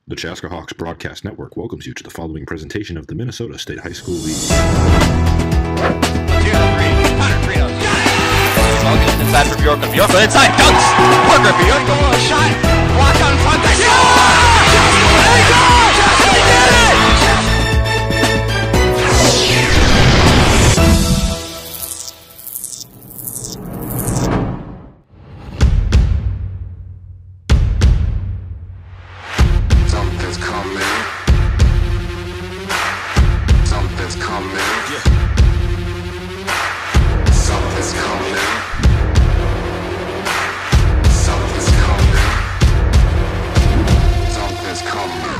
The Chaska Hawks Broadcast Network welcomes you to the following presentation of the Minnesota State High School League. 2 to 3, Connor Frito. Ball gets inside for Bjorkman. Bjorkman inside, dunks! Parker Bjorkman, a shot! Block on front, they score! They go! They did it! Something's coming. Something's coming. Yeah. Something's coming. Something's coming. Something's coming.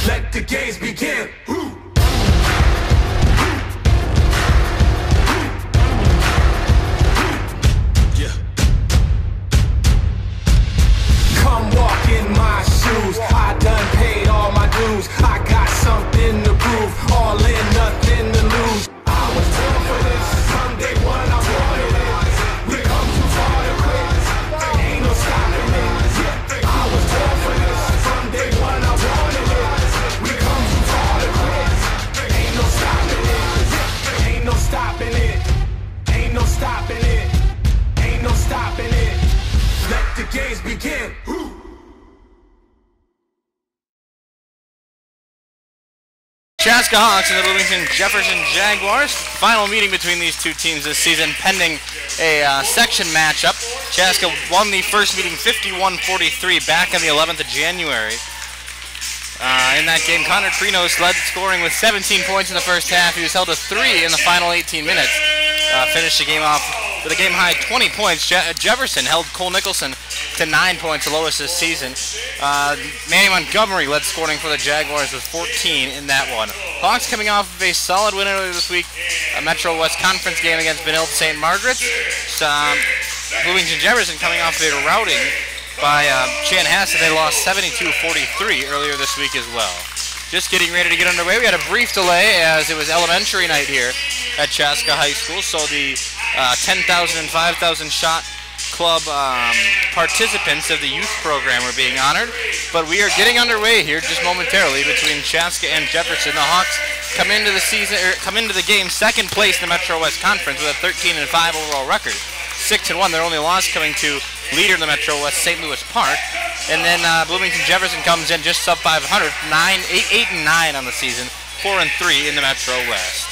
Let the games begin. I done paid all my dues. I got something to prove. All in, nothing to lose. I was born for this. From day one, I wanted it. We come too far to quit. Ain't no stopping it. I was born for this. From day one, I wanted it. We come too far to quit. Ain't no stopping it. Ain't no stopping it. Ain't no stopping it. Ain't no stopping it. Let the games begin. Chaska Hawks and the Bloomington Jefferson Jaguars. Final meeting between these two teams this season pending a section matchup. Chaska won the first meeting 51-43 back on the 11th of January. In that game, Connor Krinos led scoring with 17 points in the first half. He was held to 3 in the final 18 minutes. Finished the game off with a game-high 20 points. Jefferson held Cole Nicholson to 9 points, the lowest this season. Manny Montgomery led scoring for the Jaguars with 14 in that one. Hawks coming off of a solid win earlier this week, a Metro West Conference game against Benilde St. Margaret's. Bloomington Jefferson coming off of a routing by Chanhassen. They lost 72-43 earlier this week as well. Just getting ready to get underway. We had a brief delay as it was elementary night here at Chaska High School, so the 10,000 and 5,000 shot club participants of the youth program are being honored. But we are getting underway here just momentarily between Chaska and Jefferson. The Hawks come into the game second place in the Metro West Conference with a 13-5 overall record. 6-1. Their only loss coming to leader in the Metro West, St. Louis Park. And then Bloomington Jefferson comes in just sub 500, 8-9 on the season, 4-3 in the Metro West.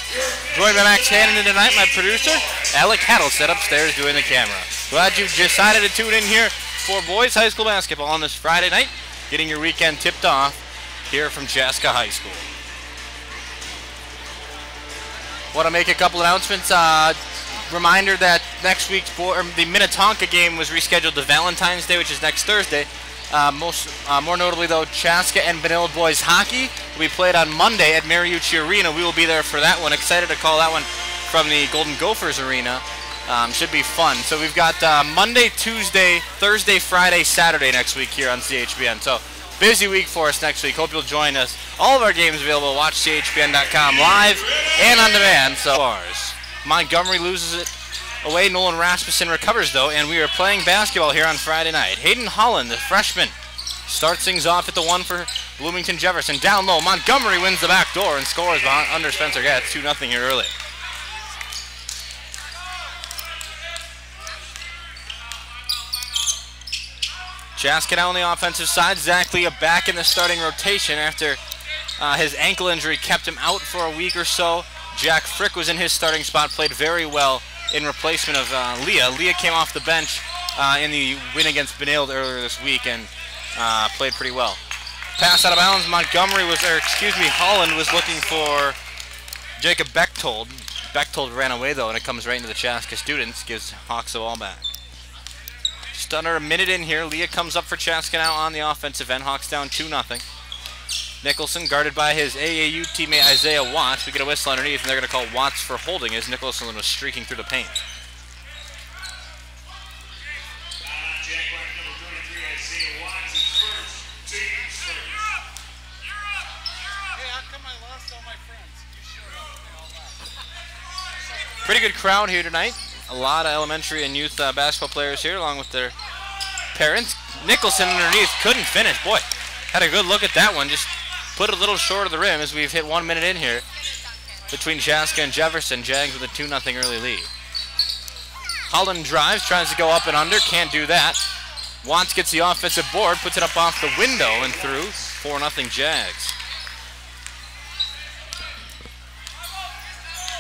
Joined by Max Hannon tonight, my producer, Alec Hattleset upstairs doing the camera. Glad you decided to tune in here for boys high school basketball on this Friday night, getting your weekend tipped off here from Chaska High School. Want to make a couple announcements. Reminder that next week's the Minnetonka game was rescheduled to Valentine's Day, which is next Thursday. More notably, though, Chaska and Benilde boys hockey will be played on Monday at Mariucci Arena. We will be there for that one. Excited to call that one from the Golden Gophers Arena. Should be fun. So we've got Monday, Tuesday, Thursday, Friday, Saturday next week here on CHBN. So busy week for us next week. Hope you'll join us. All of our games available. Watch CHBN.com live and on demand. So ours. Montgomery loses it away. Nolan Rasmussen recovers, though, and we are playing basketball here on Friday night. Hayden Holland, the freshman, starts things off at the one for Bloomington Jefferson. Down low, Montgomery wins the back door and scores under Spencer Gatz, 2-0 here early. Chaska on the offensive side. Zach Leah back in the starting rotation after his ankle injury kept him out for a week or so. Jack Frick was in his starting spot, played very well in replacement of Leah. Leah came off the bench in the win against Benilde earlier this week and played pretty well. Pass out of bounds. Holland was looking for Jacob Bechtold. Bechtold ran away, though, and it comes right into the Chaska students. Gives Hawks the ball back. Just under a minute in here. Leah comes up for Chaska now on the offensive end. Hawks down 2-0. Nicholson guarded by his AAU teammate Isaiah Watts. We get a whistle underneath, and they're going to call Watts for holding as Nicholson was streaking through the paint. Pretty good crowd here tonight a lot of elementary and youth basketball players here, along with their parents. Nicholson underneath, couldn't finish. Boy, had a good look at that one. Just put it a little short of the rim as we've hit 1 minute in here between Chaska and Jefferson. Jags with a 2-0 early lead. Holland drives, tries to go up and under, can't do that. Watts gets the offensive board, puts it up off the window and through. 4-0 Jags.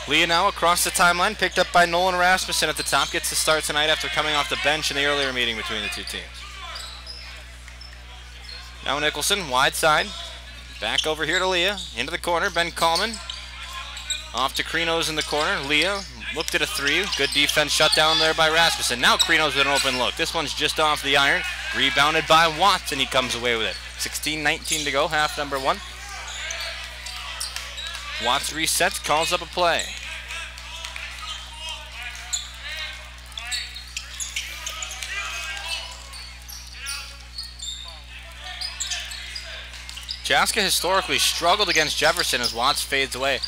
Leah now across the timeline, picked up by Nolan Rasmussen at the top, gets the start tonight after coming off the bench in the earlier meeting between the two teams. Now Nicholson, wide side, back over here to Leah, into the corner, Ben Coleman. Off to Krinos in the corner, Leah looked at a three, good defense shut down there by Rasmussen. Now Krinos with an open look, this one's just off the iron, rebounded by Watts and he comes away with it. 16-19 to go, half number one. Watts resets, calls up a play. Chaska historically struggled against Jefferson as Watts fades away.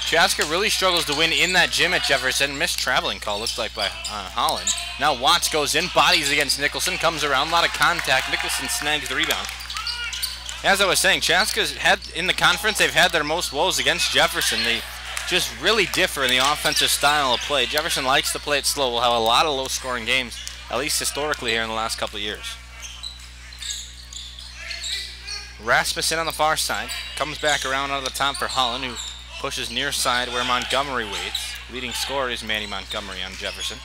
Chaska really struggles to win in that gym at Jefferson. Missed traveling call, looks like, by Holland. Now Watts goes in, bodies against Nicholson, comes around, a lot of contact. Nicholson snags the rebound. As I was saying, Chaska's had, in the conference, they've had their most woes against Jefferson. They just really differ in the offensive style of play. Jefferson likes to play it slow. We'll have a lot of low-scoring games, at least historically here in the last couple of years. Rasmussen on the far side. Comes back around out of the top for Holland, who pushes near side where Montgomery waits. Leading scorer is Manny Montgomery on Jefferson.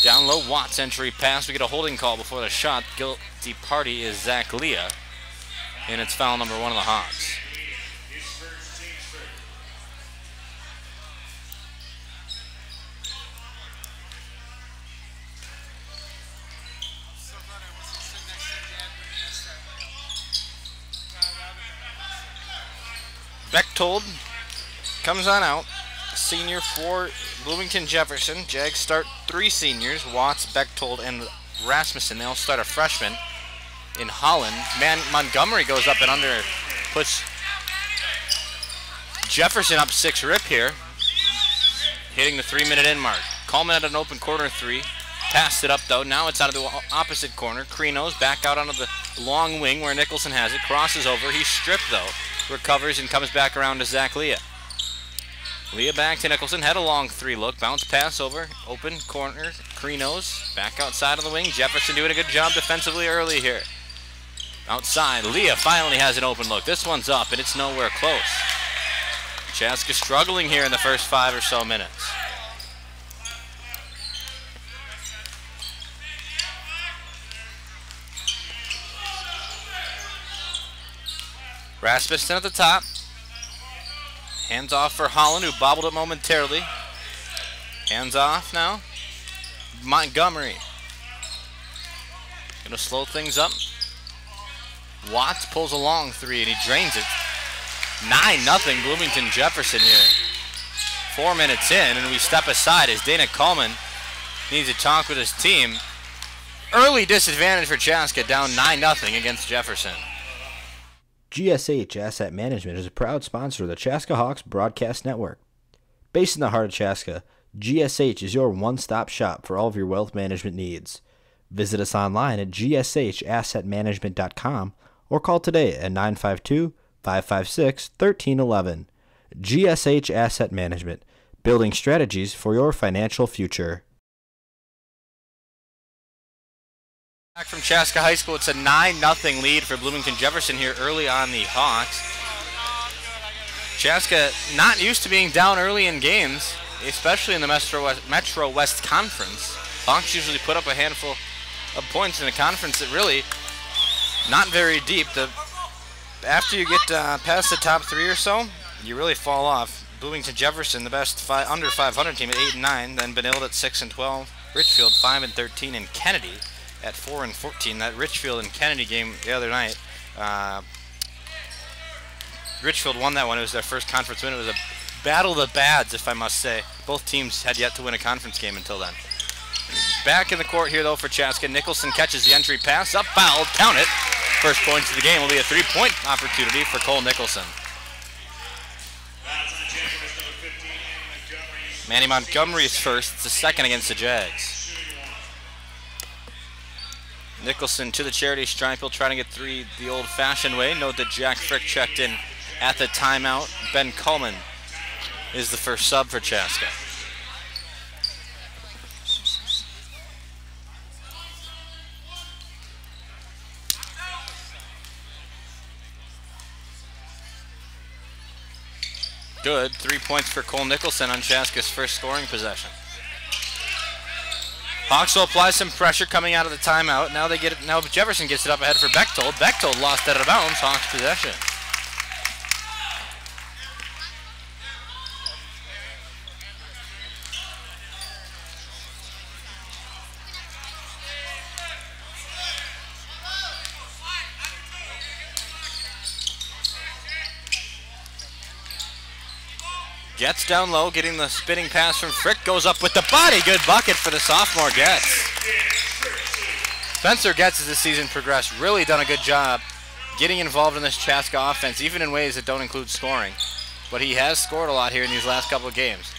Down low, Watts entry pass. We get a holding call before the shot. Guilty party is Zach Leah. And it's foul number one of the Hawks. Bechtold comes on out. Senior for Bloomington Jefferson. Jags start three seniors, Watts, Bechtold, and Rasmussen. They'll start a freshman in Holland. Montgomery goes up and under, puts Jefferson up 6 rip here, hitting the 3-minute in mark. Coleman at an open corner three, passed it up though. Now it's out of the opposite corner. Krinos back out onto the long wing where Nicholson has it, crosses over. He's stripped though, recovers and comes back around to Zach Leah. Leah back to Nicholson, had a long three look, bounce pass over, open corner, Krinos back outside of the wing. Jefferson doing a good job defensively early here. Outside, Leah finally has an open look. This one's up, and it's nowhere close. Chaska struggling here in the first 5 or so minutes. Rasmussen at the top. Hands off for Holland, who bobbled it momentarily. Hands off now. Montgomery. Gonna slow things up. Watts pulls a long three and he drains it. 9-0 Bloomington Jefferson here. 4 minutes in and we step aside as Dana Coleman needs to talk with his team. Early disadvantage for Chaska, down 9-0 against Jefferson. GSH Asset Management is a proud sponsor of the Chaska Hawks Broadcast Network. Based in the heart of Chaska, GSH is your one-stop shop for all of your wealth management needs. Visit us online at gshassetmanagement.com or call today at 952-556-1311. GSH Asset Management, building strategies for your financial future. Back from Chaska High School, it's a 9-0 lead for Bloomington Jefferson here early on the Hawks. Chaska not used to being down early in games, especially in the Metro West Conference. Hawks usually put up a handful of points in a conference that really not very deep. After you get past the top 3 or so, you really fall off. Bloomington Jefferson, the best under 500 team at 8-9, then Benilde at 6-12, Richfield 5-13, and Kennedy at 4-14. That Richfield and Kennedy game the other night, Richfield won that one. It was their first conference win. It was a battle of the bads, if I must say. Both teams had yet to win a conference game until then. Back in the court here, though, for Chaska. Nicholson catches the entry pass, up fouled, count it. First points of the game will be a 3-point opportunity for Cole Nicholson. Manny Montgomery's first. It's the second against the Jags. Nicholson to the charity stripe. He'll try to get three the old-fashioned way. Note that Jack Frick checked in at the timeout. Ben Coleman is the first sub for Chaska. Good. 3 points for Cole Nicholson on Chaska's first scoring possession. Hawks will apply some pressure coming out of the timeout. Now they get it. Now Jefferson gets it up ahead for Bechtold. Bechtold lost that out of bounds. Hawks possession. Getz down low, getting the spinning pass from Frick. Goes up with the body. Good bucket for the sophomore Getz. Spencer Getz as this season progressed. Really done a good job getting involved in this Chaska offense, even in ways that don't include scoring. But he has scored a lot here in these last couple of games.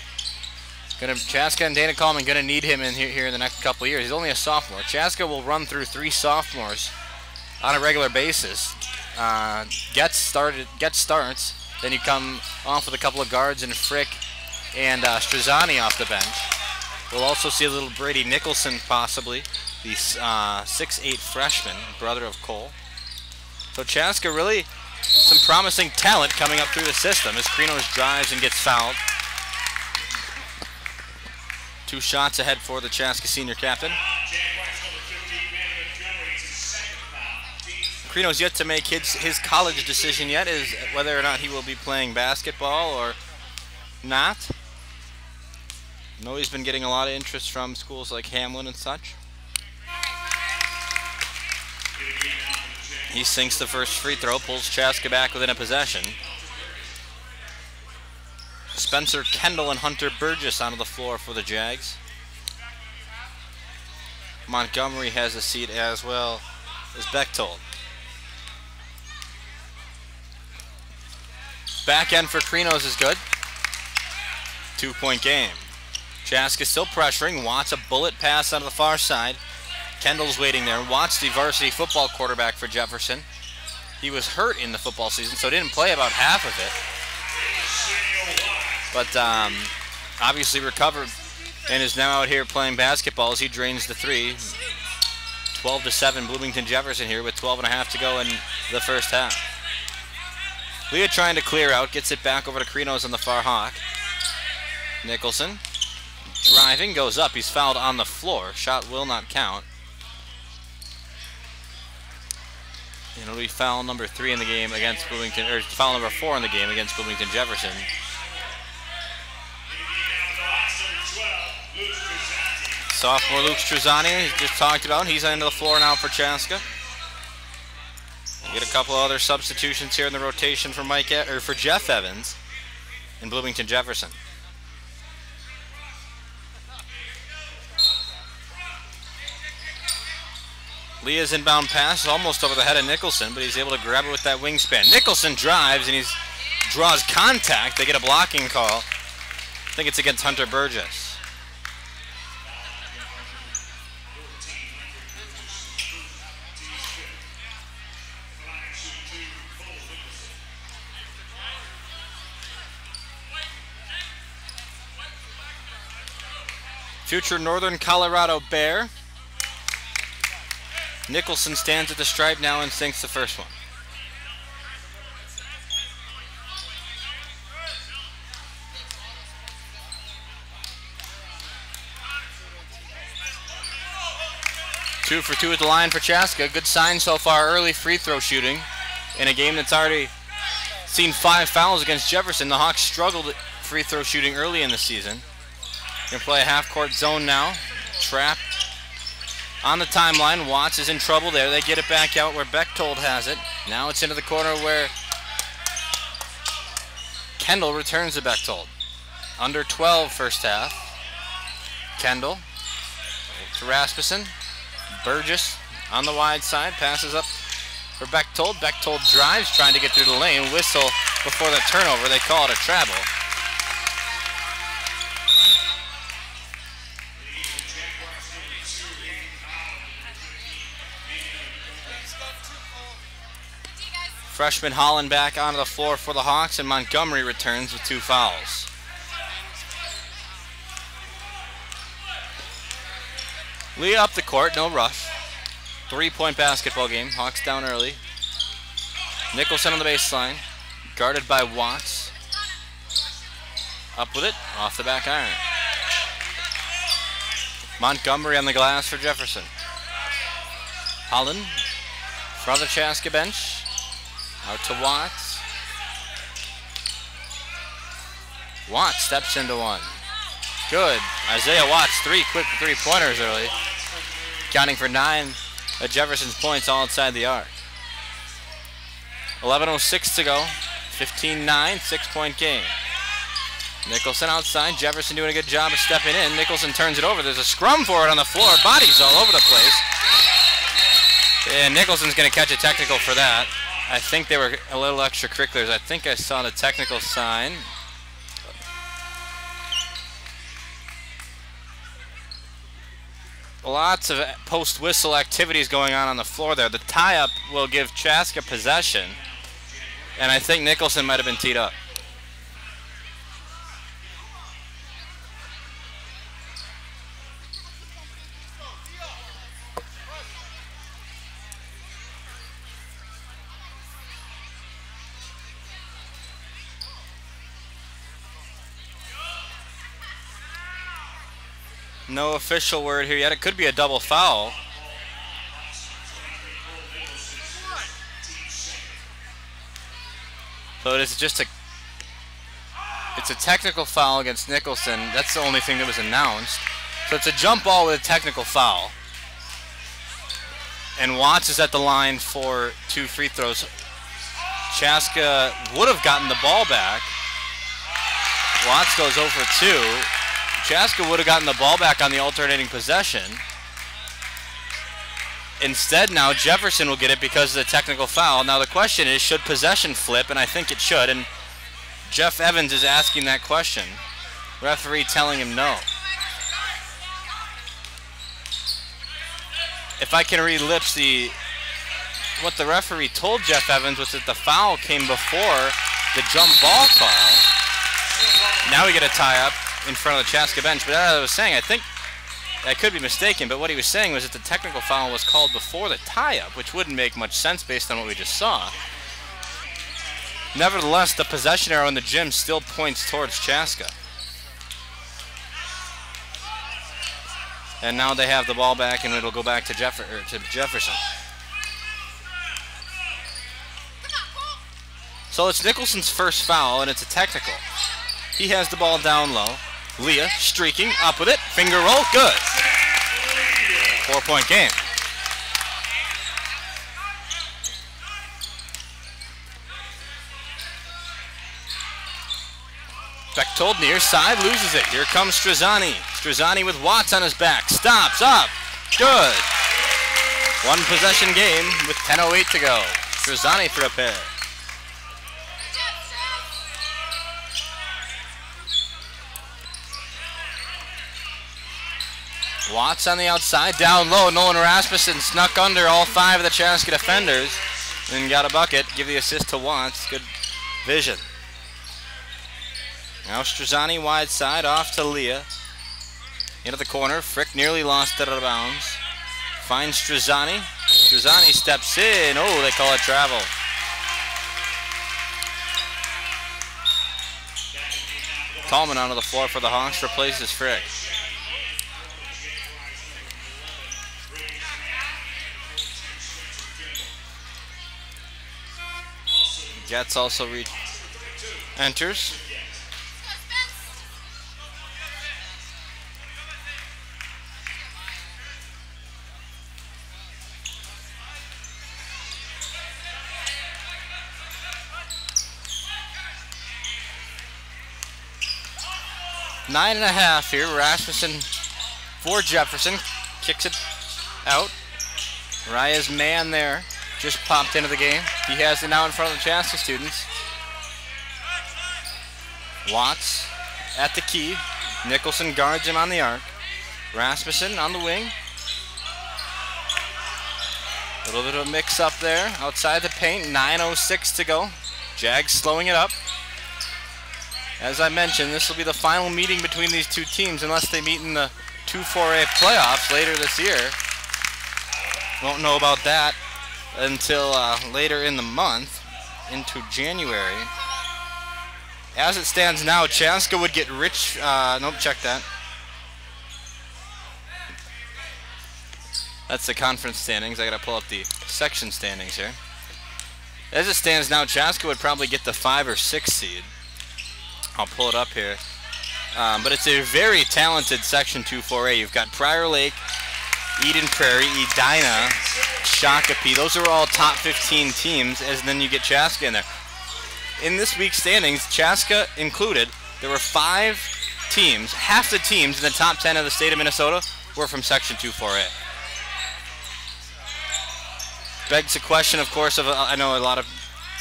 Chaska and Dana Coleman going to need him in here in the next couple of years. He's only a sophomore. Chaska will run through 3 sophomores on a regular basis. Getz starts. Then you come off with a couple of guards and Frick and Strazzani off the bench. We'll also see a little Brady Nicholson possibly, the 6'8" freshman, brother of Cole. So Chaska really some promising talent coming up through the system as Krinos drives and gets fouled. 2 shots ahead for the Chaska senior captain. Krinos yet to make his college decision yet, is whether or not he will be playing basketball or not. No, he's been getting a lot of interest from schools like Hamlin and such. He sinks the first free throw, pulls Chaska back within a possession. Spencer Kendall and Hunter Burgess onto the floor for the Jags. Montgomery has a seat as well as Bechtold. Back end for Krinos is good. 2-point game. Chaska still pressuring. Watts a bullet pass out of the far side. Kendall's waiting there. Watts, the varsity football quarterback for Jefferson. He was hurt in the football season, so didn't play about half of it. But obviously recovered and is now out here playing basketball as he drains the 3. 12-7 Bloomington Jefferson here with 12.5 to go in the first half. Leah trying to clear out, gets it back over to Krinos on the far hawk. Nicholson driving, goes up. He's fouled on the floor. Shot will not count. And it'll be foul number 3 in the game against Bloomington, or foul number 4 in the game against Bloomington Jefferson. Sophomore Luke Strazzani, just talked about. He's into the floor now for Chaska. Get a couple of other substitutions here in the rotation for for Jeff Evans and Bloomington Jefferson. Leah's inbound pass is almost over the head of Nicholson, but he's able to grab it with that wingspan. Nicholson drives and he draws contact. They get a blocking call. I think it's against Hunter Burgess. Future Northern Colorado Bear. Nicholson stands at the stripe now and sinks the first one. Two for 2 at the line for Chaska. Good sign so far. Early free throw shooting in a game that's already seen 5 fouls against Jefferson. The Hawks struggled at free throw shooting early in the season. Going to play a half-court zone now. Trap on the timeline. Watts is in trouble there. They get it back out where Bechtold has it. Now it's into the corner where Kendall returns to Bechtold. Under 12 first half. Kendall to Rasmussen. Burgess on the wide side. Passes up for Bechtold. Bechtold drives, trying to get through the lane. Whistle before the turnover. They call it a travel. Freshman Holland back onto the floor for the Hawks, and Montgomery returns with 2 fouls. Leah up the court, no rush. 3-point basketball game. Hawks down early. Nicholson on the baseline, guarded by Watts. Up with it, off the back iron. Montgomery on the glass for Jefferson. Holland, front of the Chaska bench. Out to Watts. Watts steps into one. Good. Isaiah Watts, 3 quick 3-pointers early. Counting for 9 of Jefferson's points all inside the arc. 11:06 to go. 15-9, 6-point game. Nicholson outside. Jefferson doing a good job of stepping in. Nicholson turns it over. There's a scrum for it on the floor. Bodies all over the place. And Nicholson's going to catch a technical for that. I think they were a little extracurriculars. I think I saw the technical sign. Lots of post-whistle activities going on the floor there. The tie-up will give Chaska possession. And I think Nicholson might have been teed up. No official word here yet. It could be a double foul. So it is just it's a technical foul against Nicholson. That's the only thing that was announced. So it's a jump ball with a technical foul. And Watts is at the line for 2 free throws. Chaska would have gotten the ball back. Watts goes over 2. Chaska would have gotten the ball back on the alternating possession. Instead, now Jefferson will get it because of the technical foul. Now the question is, should possession flip? And I think it should. And Jeff Evans is asking that question. Referee telling him no. If I can read lips, what the referee told Jeff Evans was that the foul came before the jump ball call. Now we get a tie-up in front of the Chaska bench. But as I was saying, I think I could be mistaken, but what he was saying was that the technical foul was called before the tie-up, which wouldn't make much sense based on what we just saw. Nevertheless, the possession arrow in the gym still points towards Chaska. And now they have the ball back, and it'll go back to Jefferson. So it's Nicholson's first foul, and it's a technical. He has the ball down low. Leah streaking, up with it, finger roll, good. 4-point game. Bechtold near side, loses it. Here comes Strazzani. Strazzani with Watts on his back. Stops, up, good. 1 possession game with 10:08 to go. Strazzani for a pair. Watts on the outside, down low. Nolan Rasmussen snuck under all 5 of the Chaska defenders and got a bucket. Give the assist to Watts. Good vision. Now Strazzani wide side, off to Leah. Into the corner. Frick nearly lost it out of bounds. Finds Strazzani. Strazzani steps in. Oh, they call it travel. Tallman onto the floor for the Hawks, replaces Frick. Getz also enters. Nine and a half here. Rasmussen for Jefferson. Kicks it out. Raya's man there just popped into the game. He has it now in front of the Chaska students. Watts at the key. Nicholson guards him on the arc. Rasmussen on the wing. A little bit of a mix-up there outside the paint. 9:06 to go. Jags slowing it up. As I mentioned, this will be the final meeting between these two teams unless they meet in the 2-4A playoffs later this year. Won't know about that until later in the month, into January. As it stands now, Chaska would get rich. Nope, check that. That's the conference standings. I gotta pull up the section standings here. As it stands now, Chaska would probably get the 5 or 6 seed. I'll pull it up here. But it's a very talented Section 2-4A. You've got Prior Lake, Eden Prairie, Edina, Shakopee. Those are all top 15 teams, and then you get Chaska in there. In this week's standings, Chaska included, there were 5 teams. Half the teams in the top 10 of the state of Minnesota were from Section 2-4A. Begs the question, of course, of I know a lot of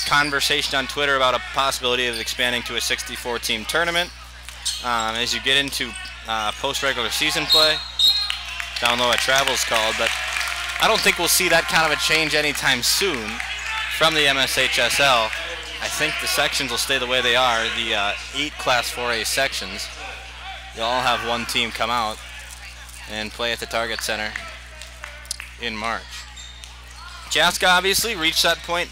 conversation on Twitter about a possibility of expanding to a 64-team tournament as you get into post-regular season play. Down low at travel's called, but I don't think we'll see that kind of a change anytime soon from the MSHSL. I think the sections will stay the way they are, the 8 Class 4A sections. They'll all have one team come out and play at the Target Center in March. Chaska obviously reached that point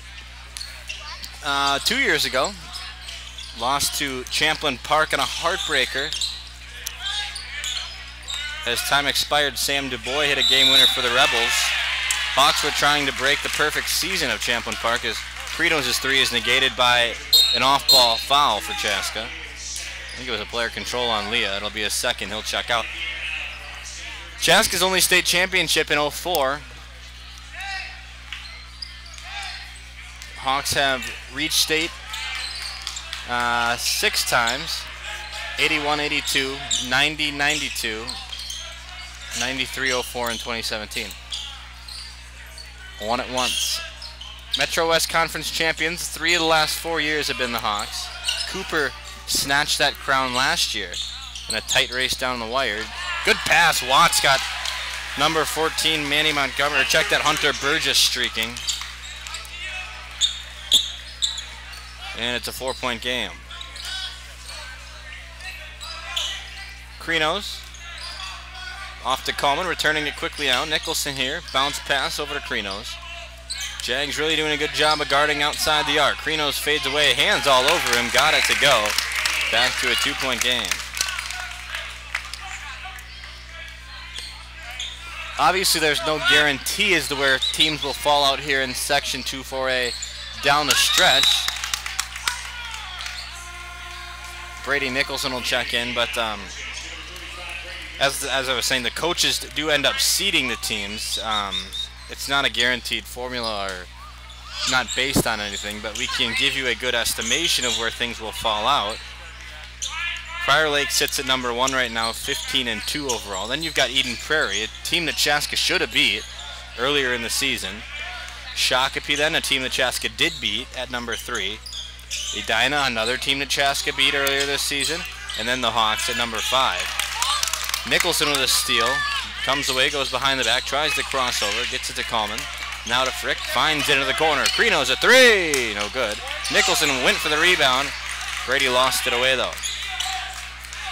2 years ago. Lost to Champlin Park in a heartbreaker. As time expired, Sam DuBois hit a game winner for the Rebels. Hawks were trying to break the perfect season of Champlin Park as Credos' 3 is negated by an off-ball foul for Chaska. I think it was a player control on Leah. It'll be a second. He'll check out. Chaska's only state championship in 04. Hawks have reached state 6 times. 81-82, 90-92, 93-04 in 2017. Won it once. Metro West Conference champions, 3 of the last 4 years have been the Hawks. Cooper snatched that crown last year in a tight race down the wire. Good pass. Watts got number 14, Manny Montgomery. Check that, Hunter Burgess streaking. And it's a 4-point game. Crenos off to Coleman, returning it quickly out. Nicholson here, bounce pass over to Crenos. Jags really doing a good job of guarding outside the arc. Crenos fades away, hands all over him, got it to go. Back to a 2-point game. Obviously there's no guarantee as to where teams will fall out here in Section 2-4A down the stretch. Brady Nicholson will check in, but as I was saying, the coaches do end up seeding the teams. It's not a guaranteed formula or not based on anything, but we can give you a good estimation of where things will fall out. Prior Lake sits at number 1 right now, 15-2 overall. Then you've got Eden Prairie, a team that Chaska should have beat earlier in the season. Shakopee then, a team that Chaska did beat at number 3. Edina, another team that Chaska beat earlier this season. And then the Hawks at number 5. Nicholson with a steal. Comes away, goes behind the back, tries the crossover, gets it to Coleman. Now to Frick, finds it into the corner. Crenos a 3, no good. Nicholson went for the rebound. Brady lost it away though.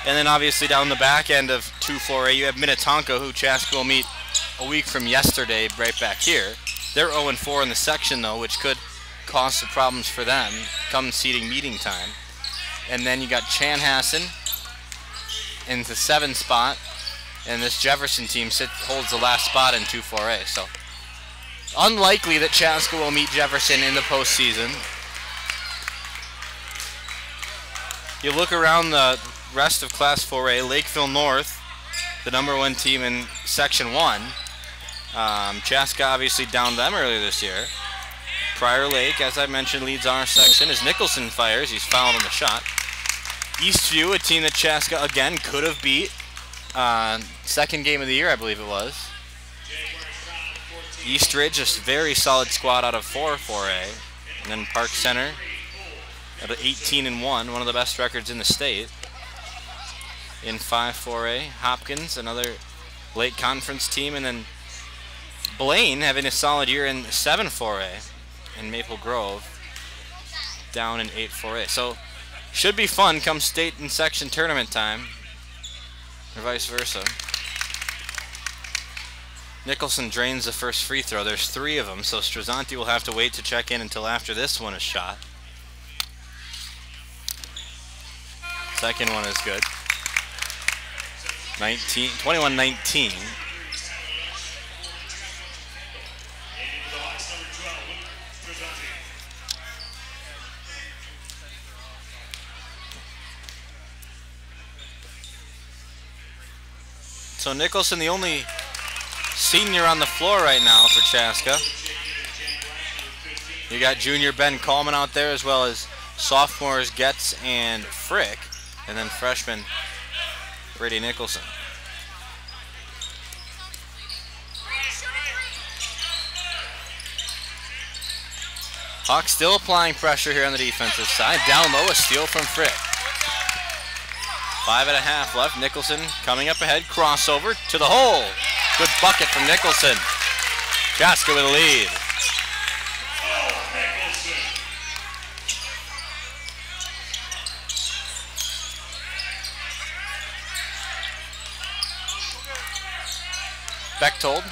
And then obviously down the back end of 2-4A, you have Minnetonka, who Chaska will meet a week from yesterday right back here. They're 0-4 in the section though, which could cause some problems for them come seeding meeting time. And then you got Chanhassen in the 7 spot, and this Jefferson team holds the last spot in 2-4A. So unlikely that Chaska will meet Jefferson in the postseason. You look around the rest of Class 4A, Lakeville North, the number 1 team in Section 1. Chaska obviously downed them earlier this year. Prior Lake, as I mentioned, leads our section as Nicholson fires. He's fouled on the shot. Eastview, a team that Chaska, again, could have beat. Second game of the year, I believe it was. Eastridge, a very solid squad out of 4-4A. And then Park Center at 18-1, one of the best records in the state. In 5-4A, Hopkins, another late conference team, and then Blaine having a solid year in 7-4A, and Maple Grove down in 8-4A. So should be fun come state and section tournament time, or vice versa. Nicholson drains the first free throw. There's 3 of them, so Strazzanti will have to wait to check in until after this one is shot. Second one is good. 21-19. So Nicholson, the only senior on the floor right now for Chaska. You got junior Ben Coleman out there, as well as sophomores Getz and Frick, and then freshman Brady Nicholson. Hawks still applying pressure here on the defensive side. Down low, a steal from Frick. 5.5 left. Nicholson coming up ahead. Crossover to the hole. Good bucket from Nicholson. Chaska with a lead. Bechtold.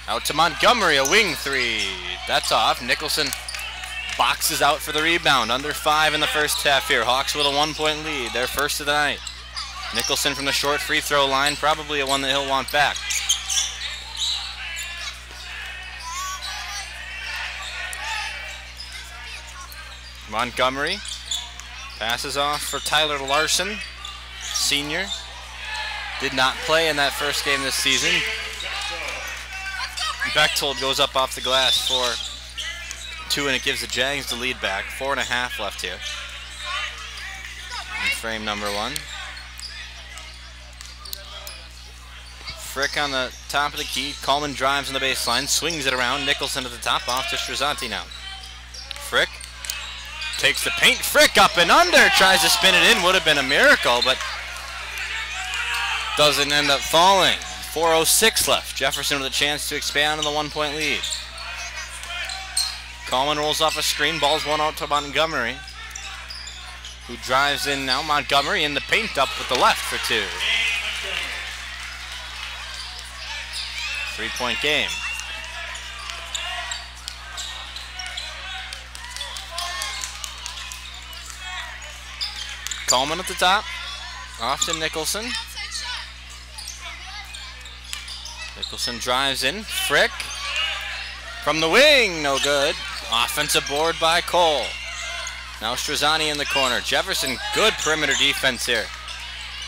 Out to Montgomery, a wing 3. That's off. Nicholson boxes out for the rebound. Under 5 in the first half here. Hawks with a 1-point lead. Their first of the night. Nicholson from the short free throw line. Probably a one that he'll want back. Montgomery passes off for Tyler Larson, senior. Did not play in that first game this season. Bechtold goes up off the glass for 2, and it gives the Jags the lead back. 4.5 left here in frame number 1. Frick on the top of the key. Coleman drives on the baseline, swings it around. Nicholson at the top, off to Strazzanti now. Frick takes the paint. Frick up and under, tries to spin it in. Would have been a miracle, but doesn't end up falling. 4:06 left. Jefferson with a chance to expand on the 1-point lead. Coleman rolls off a screen. Ball's one out to Montgomery, who drives in now. Montgomery in the paint up with the left for 2. 3-point game. Coleman at the top. Off to Nicholson. Nicholson drives in. Frick from the wing, no good. Offensive board by Cole. Now Strazzanti in the corner. Jefferson, good perimeter defense here.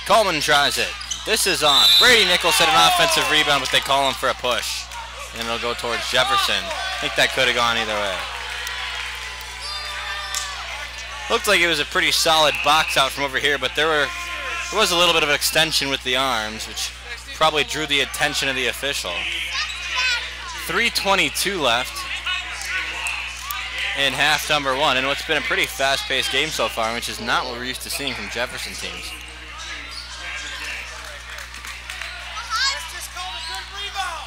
Coleman tries it. This is on. Brady Nicholson, an offensive rebound, but they call him for a push. And it'll go towards Jefferson. I think that could have gone either way. Looked like it was a pretty solid box out from over here, but there was a little bit of an extension with the arms, which probably drew the attention of the official. 3:22 left in half number 1, and what's been a pretty fast-paced game so far, which is not what we're used to seeing from Jefferson teams.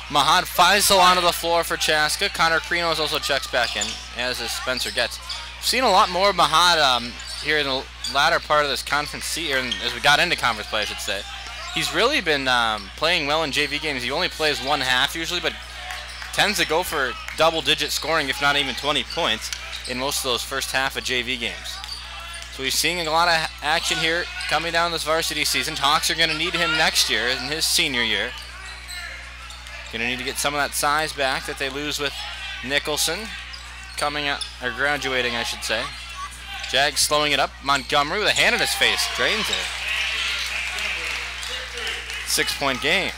Mahad Faisal onto the floor for Chaska. Connor Krinos also checks back in, as is Spencer Getz. We've seen a lot more of Mahad here in the latter part of this conference, as we got into conference play, I should say. He's really been playing well in JV games. He only plays 1 half usually, but tends to go for double-digit scoring, if not even 20 points, in most of those first half of JV games. So we're seeing a lot of action here coming down this varsity season. Hawks are going to need him next year, in his senior year. Going to need to get some of that size back that they lose with Nicholson coming out, or graduating, I should say. Jags slowing it up. Montgomery with a hand in his face, drains it. 6-point game.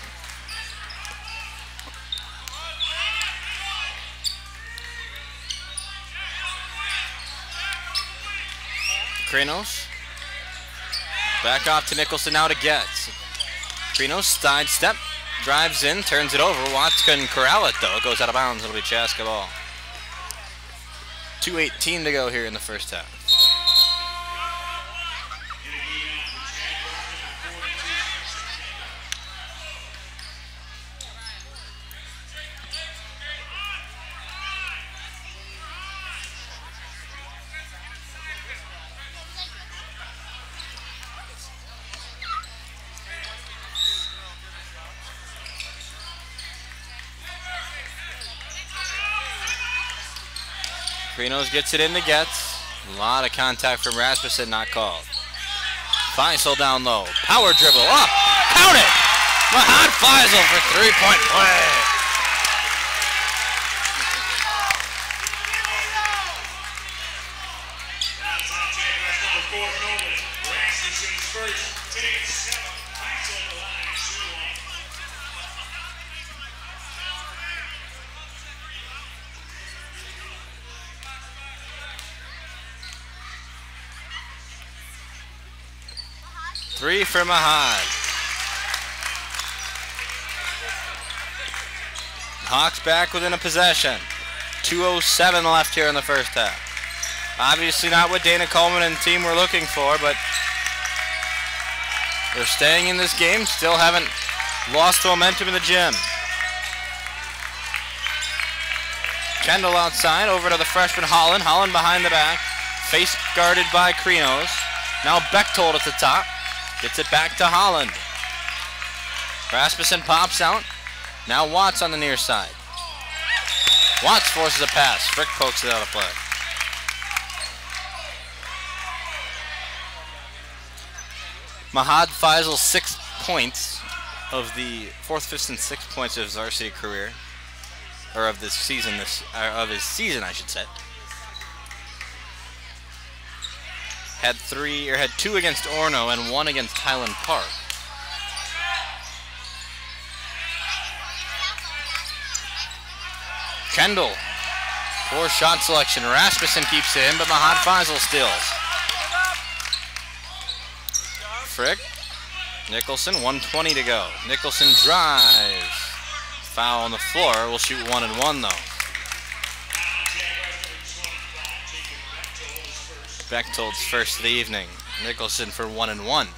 Krinos. Back off to Nicholson now to Getz. Krinos sidestep, drives in, turns it over. Watts couldn't corral it though. It goes out of bounds. It'll be Chaska ball. 2:18 to go here in the first half. Krinos gets it into Getz. A lot of contact from Rasmussen, not called. Feisel down low. Power dribble. Up. Count it. Mahad Feisel for three-point play. Three for Mahad. Hawks back within a possession. 2:07 left here in the first half. Obviously not what Dana Coleman and team were looking for, but they're staying in this game, still haven't lost the momentum in the gym. Kendall outside, over to the freshman Holland. Holland behind the back, face guarded by Krinos. Now Bechtold at the top. Gets it back to Holland. Rasmussen pops out. Now Watts on the near side. Watts forces a pass. Frick pokes it out of play. Mahad Feisel 6 points of the 4th, 5th, and 6th points of his varsity career, or of this season. Of his season, I should say. Had 2 against Orono and 1 against Highland Park. Kendall, poor shot selection. Rasmussen keeps it in, but Mahad Feisel steals. Frick, Nicholson, 1:20 to go. Nicholson drives. Foul on the floor. We'll shoot 1 and 1 though. Bechtold's first of the evening. Nicholson for 1 and 1.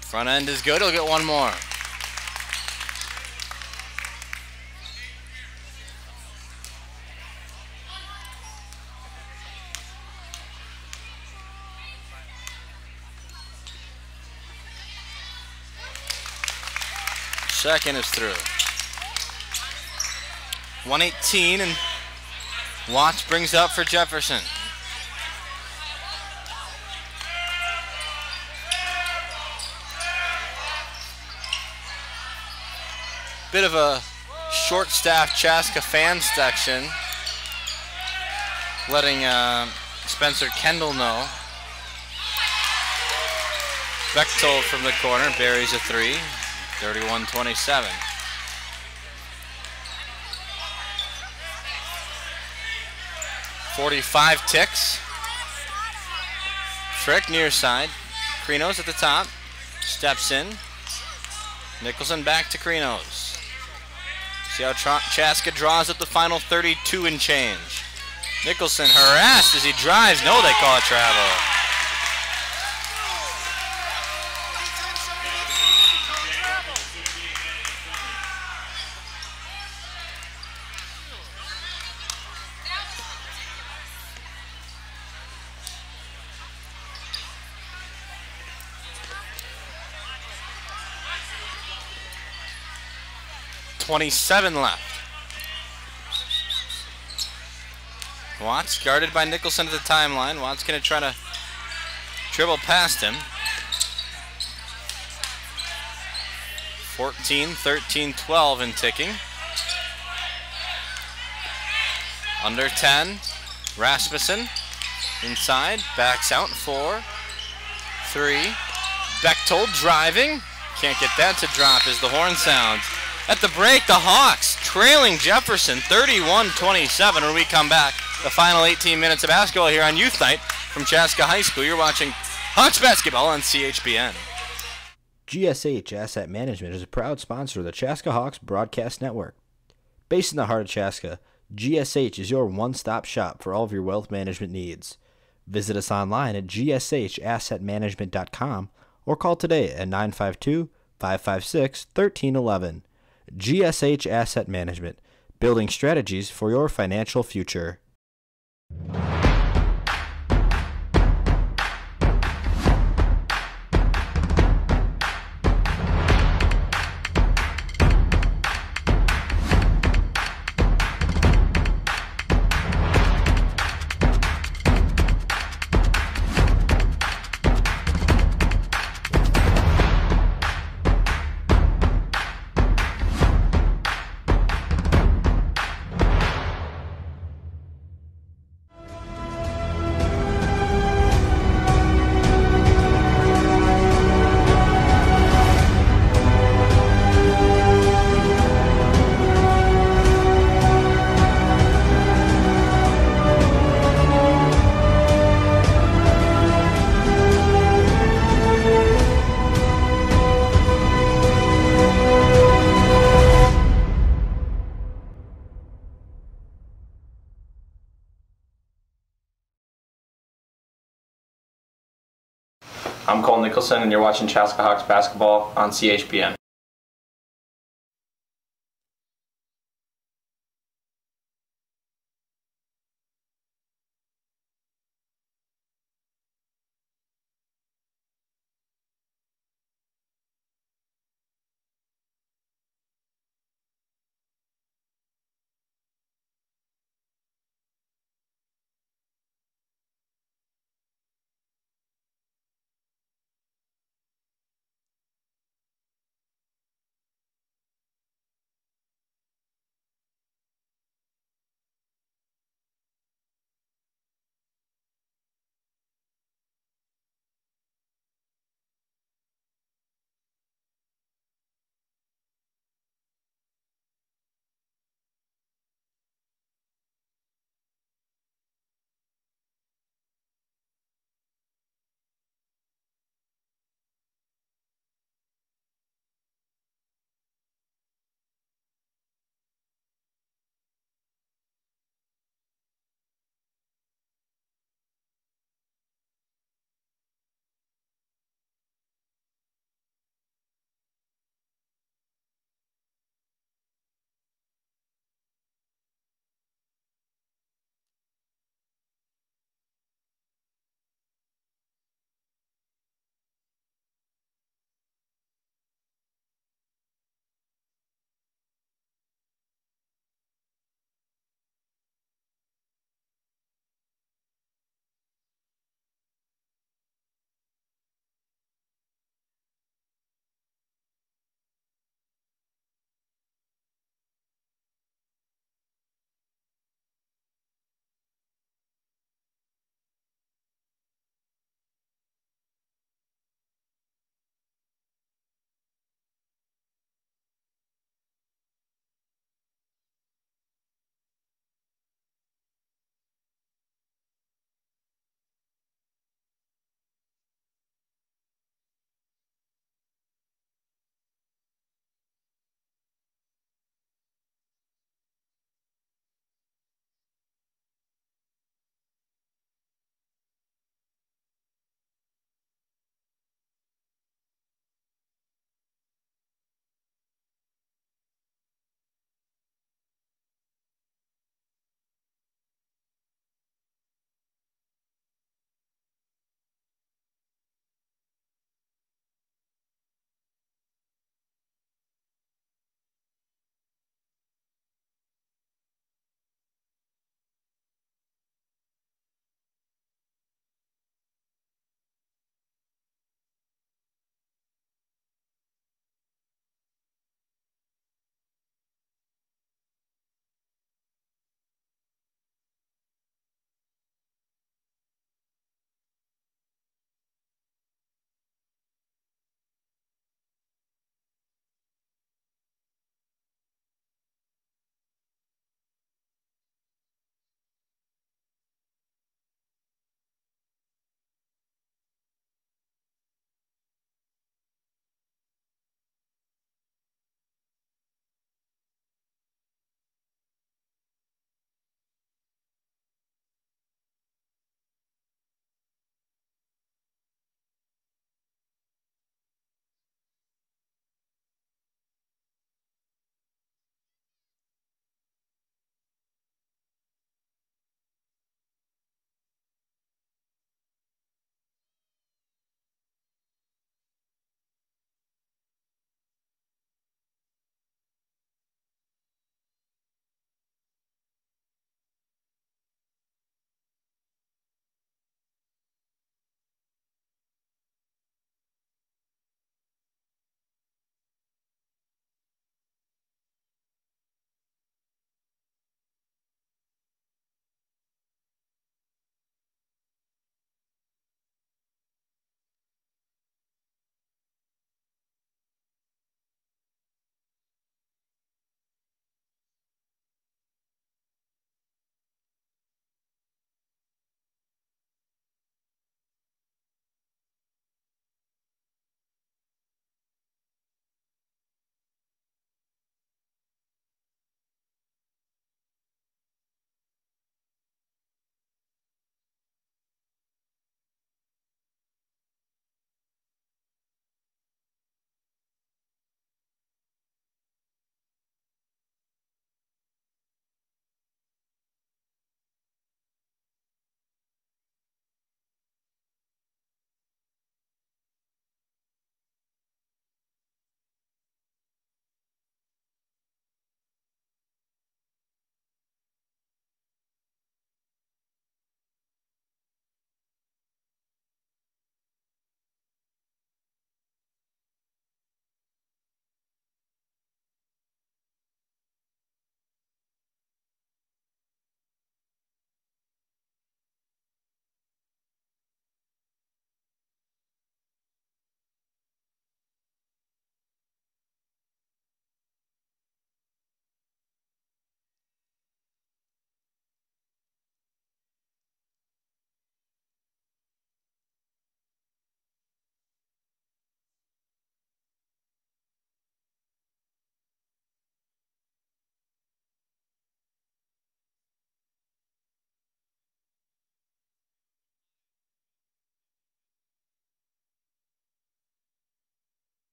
Front end is good. He'll get one more. Second is through. 118, and Watts brings up for Jefferson. Bit of a short-staffed Chaska fan section, letting Spencer Kendall know. Bechtold from the corner buries a 3. 31-27. .45 ticks. Frick near side. Krinos at the top. Steps in. Nicholson back to Krinos. See how Chaska draws up the final 32 and change. Nicholson harassed as he drives. No, they call it travel. .27 left. Watts guarded by Nicholson at the timeline. Watts going to try to dribble past him. 14, 13, 12 in ticking. Under 10. Rasmussen inside. Backs out. 4, 3. Bechtold driving. Can't get that to drop as the horn sounds. At the break, the Hawks trailing Jefferson 31-27. When we come back, the final 18 minutes of basketball here on Youth Night from Chaska High School. You're watching Hawks basketball on CHBN. GSH Asset Management is a proud sponsor of the Chaska Hawks Broadcast Network. Based in the heart of Chaska, GSH is your one-stop shop for all of your wealth management needs. Visit us online at gshassetmanagement.com or call today at 952-556-1311. GSH Asset Management, building strategies for your financial future. I'm Cole Nicholson, and you're watching Chaska Hawks basketball on CHPN.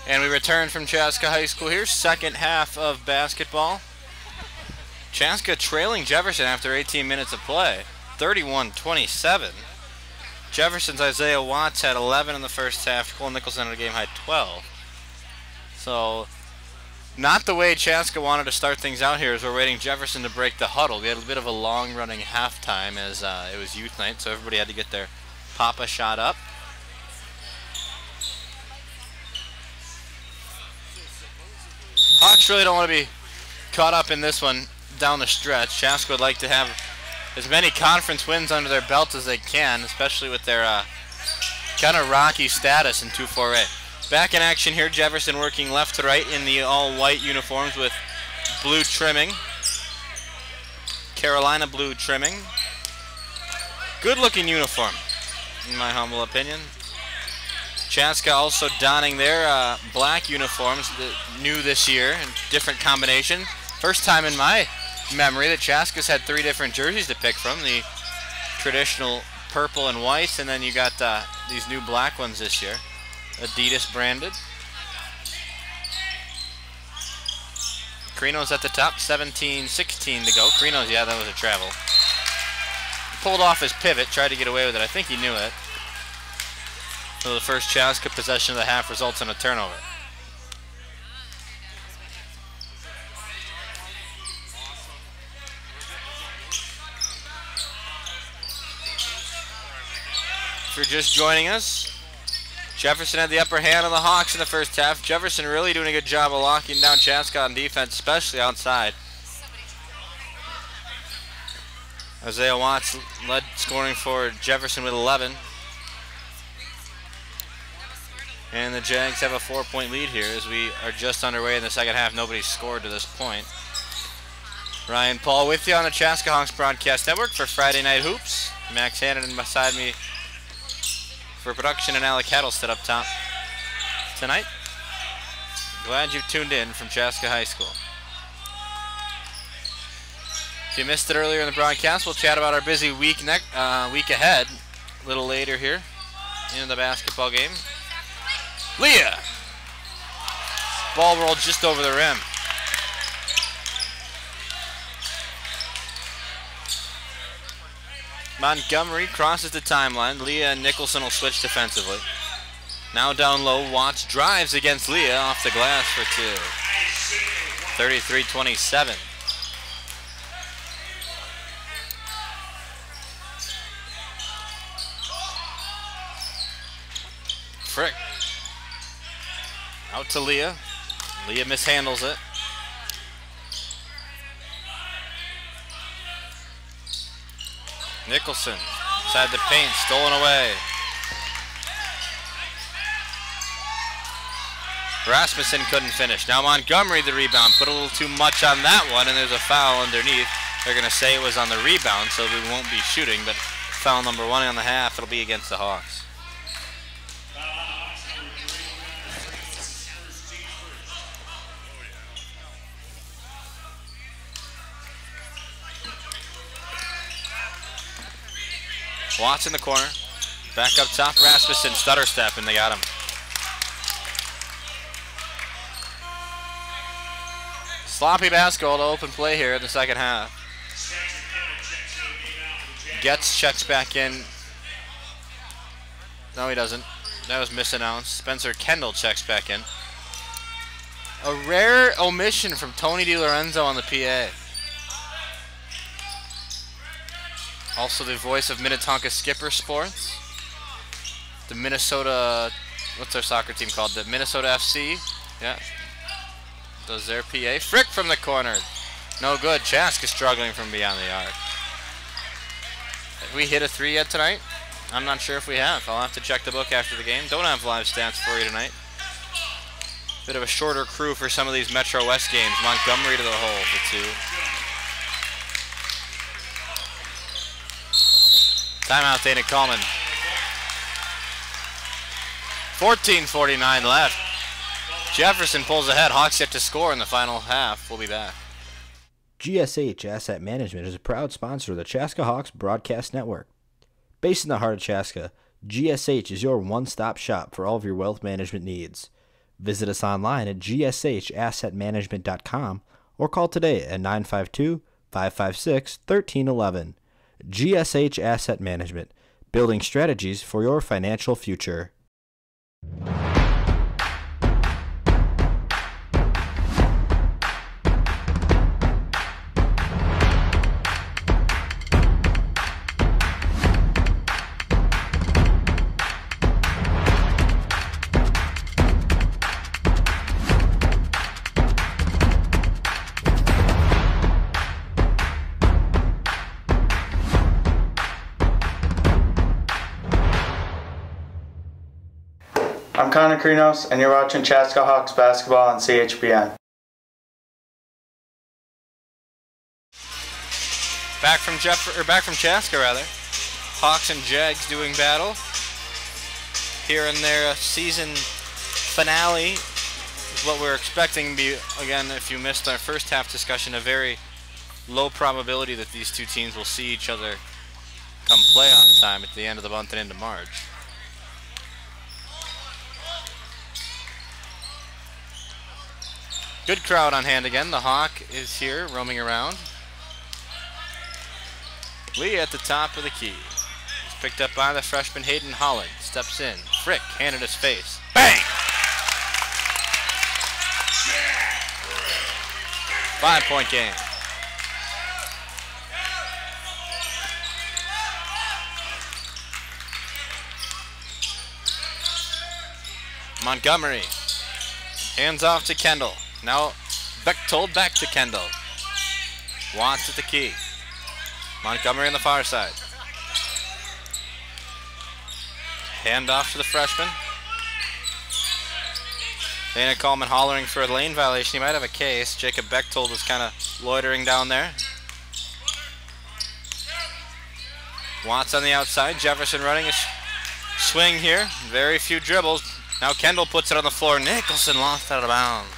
And we return from Chaska High School here, second half of basketball. Chaska trailing Jefferson after 18 minutes of play, 31-27. Jefferson's Isaiah Watts had 11 in the first half. Cole Nicholson in the game had 12. So, not the way Chaska wanted to start things out here as we're waiting Jefferson to break the huddle. We had a bit of a long-running halftime as it was youth night, so everybody had to get their Papa shot up. Hawks really don't want to be caught up in this one down the stretch. Chaska would like to have as many conference wins under their belt as they can, especially with their kind of rocky status in 2-4A. Back in action here, Jefferson working left to right in the all-white uniforms with blue trimming. Carolina blue trimming. Good-looking uniform, in my humble opinion. Chaska also donning their black uniforms, new this year, in different combination. First time in my memory that Chaska's had 3 different jerseys to pick from. The traditional purple and white, and then you got these new black ones this year. Adidas branded. Carino's at the top, 17-16 to go. Carino's, yeah, that was a travel. Pulled off his pivot, tried to get away with it. I think he knew it. So the first Chaska possession of the half results in a turnover. If you're just joining us, Jefferson had the upper hand on the Hawks in the first half. Jefferson really doing a good job of locking down Chaska on defense, especially outside. Isaiah Watts led scoring for Jefferson with 11. And the Jags have a 4-point lead here as we are just underway in the second half. Nobody's scored to this point. Ryan Paul with you on the Chaska Hawks Broadcast Network for Friday Night Hoops. Max Hannon beside me for production, and Alec Hattlestead up top tonight. Glad you've tuned in from Chaska High School. If you missed it earlier in the broadcast, we'll chat about our busy week ahead a little later here in the basketball game. Leah. Ball rolled just over the rim. Montgomery crosses the timeline. Leah and Nicholson will switch defensively. Now down low, Watts drives against Leah off the glass for 2. 33-27. Frick. Out to Leah. Leah mishandles it. Nicholson inside the paint, stolen away. Rasmussen couldn't finish. Now Montgomery the rebound. Put a little too much on that one, and there's a foul underneath. They're going to say it was on the rebound, so we won't be shooting, but foul number 1 on the half. It'll be against the Hawks. Watts in the corner. Back up top, Rasmussen, stutter step, and they got him. Sloppy basketball to open play here in the second half. Getz checks back in. No, he doesn't. That was misannounced. Spencer Kendall checks back in. A rare omission from Tony DiLorenzo on the PA. Also the voice of Minnetonka Skipper Sports. The Minnesota, what's their soccer team called? The Minnesota FC. Yeah. Does their PA. Frick from the corner. No good. Chaska struggling from beyond the arc. Have we hit a 3 yet tonight? I'm not sure if we have. I'll have to check the book after the game. Don't have live stats for you tonight. Bit of a shorter crew for some of these Metro West games. Montgomery to the hole for 2. Timeout, Dana Coleman. 14:49 left. Jefferson pulls ahead. Hawks yet to score in the final half. We'll be back. GSH Asset Management is a proud sponsor of the Chaska Hawks Broadcast Network. Based in the heart of Chaska, GSH is your one-stop shop for all of your wealth management needs. Visit us online at gshassetmanagement.com or call today at 952-556-1311. GSH Asset Management, building strategies for your financial future. I'm Connor Krinos, and you're watching Chaska Hawks basketball on CHBN. Back from Chaska rather. Hawks and Jags doing battle here in their season finale. Is what we're expecting to be, again, if you missed our first half discussion, a very low probability that these two teams will see each other come playoff time at the end of the month and into March. Good crowd on hand again. The Hawk is here roaming around. Lee at the top of the key. He's picked up by the freshman Hayden Holland. Steps in. Frick, hand in his face. Bang! 5-point game. Montgomery. Hands off to Kendall. Now Bechtold back to Kendall. Watts at the key. Montgomery on the far side. Hand off to the freshman. Dana Coleman hollering for a lane violation. He might have a case. Jacob Bechtold was kind of loitering down there. Watts on the outside. Jefferson running a swing here. Very few dribbles. Now Kendall puts it on the floor. Nicholson lost out of bounds.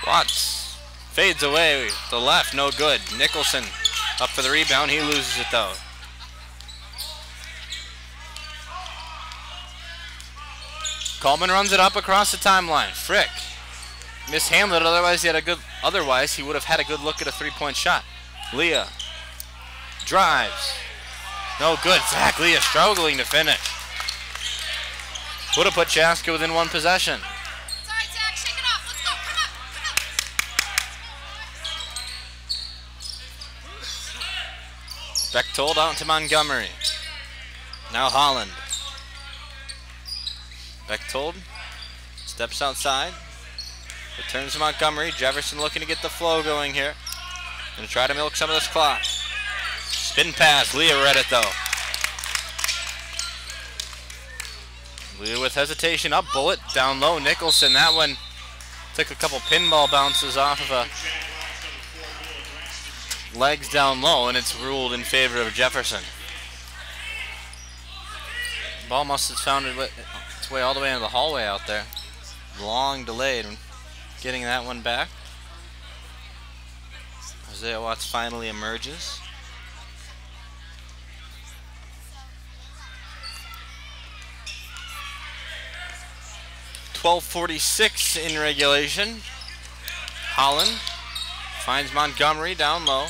Watts fades away. The left, no good. Nicholson up for the rebound. He loses it though. Coleman runs it up across the timeline. Frick mishandled it. Otherwise he would have had a good look at a three-point shot. Leah drives. No good. Zach Leah struggling to finish. Would have put Chaska within one possession. Bechtold out to Montgomery. Now Holland. Bechtold steps outside. Returns to Montgomery. Jefferson looking to get the flow going here. Gonna try to milk some of this clock. Spin pass. Leah read it though. Leah with hesitation. Up bullet. Down low. Nicholson. That one took a couple pinball bounces off of a legs down low, and it's ruled in favor of Jefferson. Ball must have found its way all the way into the hallway out there. Long delayed getting that one back. Isaiah Watts finally emerges. .12:46 in regulation. Holland finds Montgomery down low.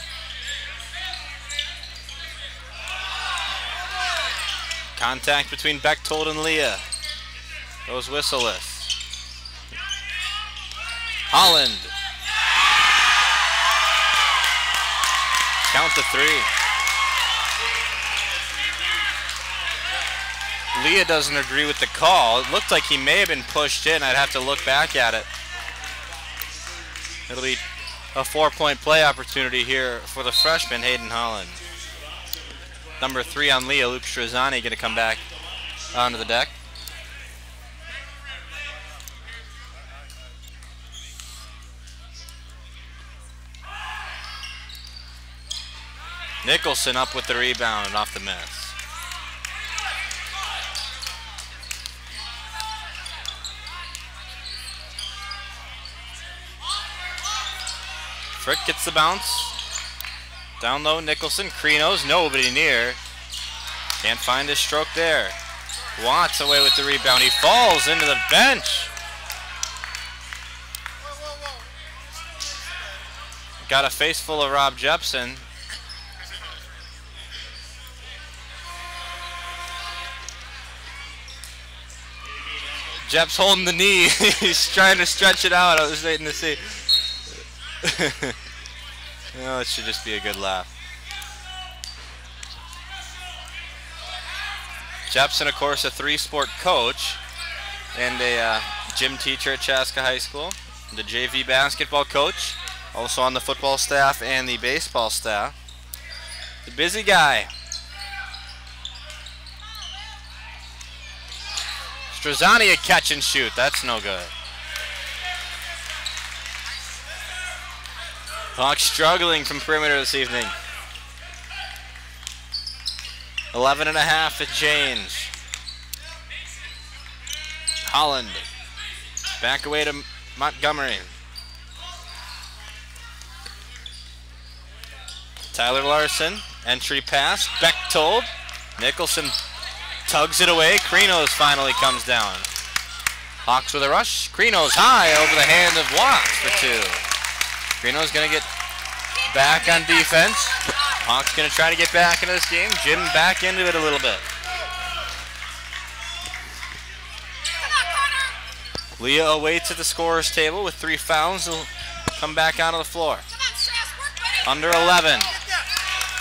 Contact between Bechtold and Leah. Goes whistleless. Holland. Count to three. Leah doesn't agree with the call. It looked like he may have been pushed in. I'd have to look back at it. It'll be a 4-point play opportunity here for the freshman, Hayden Holland. Number 3 on Leah, Luke Strazzani, going to come back onto the deck. Nicholson up with the rebound and off the miss. Frick gets the bounce. Down low, Nicholson. Krinos, nobody near. Can't find his stroke there. Watts away with the rebound. He falls into the bench. Got a face full of Rob Jepson. Jep's holding the knee. He's trying to stretch it out. I was waiting to see. Oh, it should just be a good laugh. Jepson, of course, a three-sport coach and a gym teacher at Chaska High School. The JV basketball coach, also on the football staff and the baseball staff. The busy guy. Strazzani a catch and shoot. That's no good. Hawks struggling from perimeter this evening. 11.5 to change. Holland. Back away to Montgomery. Tyler Larson. Entry pass. Bechtold. Nicholson tugs it away. Krinos finally comes down. Hawks with a rush. Krinos high over the hand of Watts for two. Krinos going to get back on defense. Hawks going to try to get back into this game. Jim back into it a little bit. Leah awaits at the scorer's table with 3 fouls. He'll come back onto the floor. Under 11.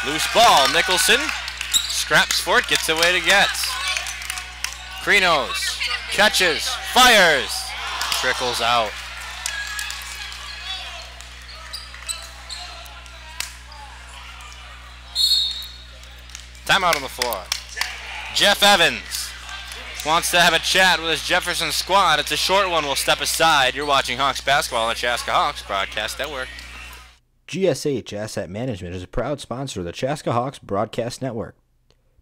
Loose ball. Nicholson scraps for it. Gets away to Getz. Krinos catches. Fires. Trickles out. Timeout on the floor. Jeff Evans wants to have a chat with his Jefferson squad. It's a short one. We'll step aside. You're watching Hawks basketball on the Chaska Hawks Broadcast Network. GSH Asset Management is a proud sponsor of the Chaska Hawks Broadcast Network.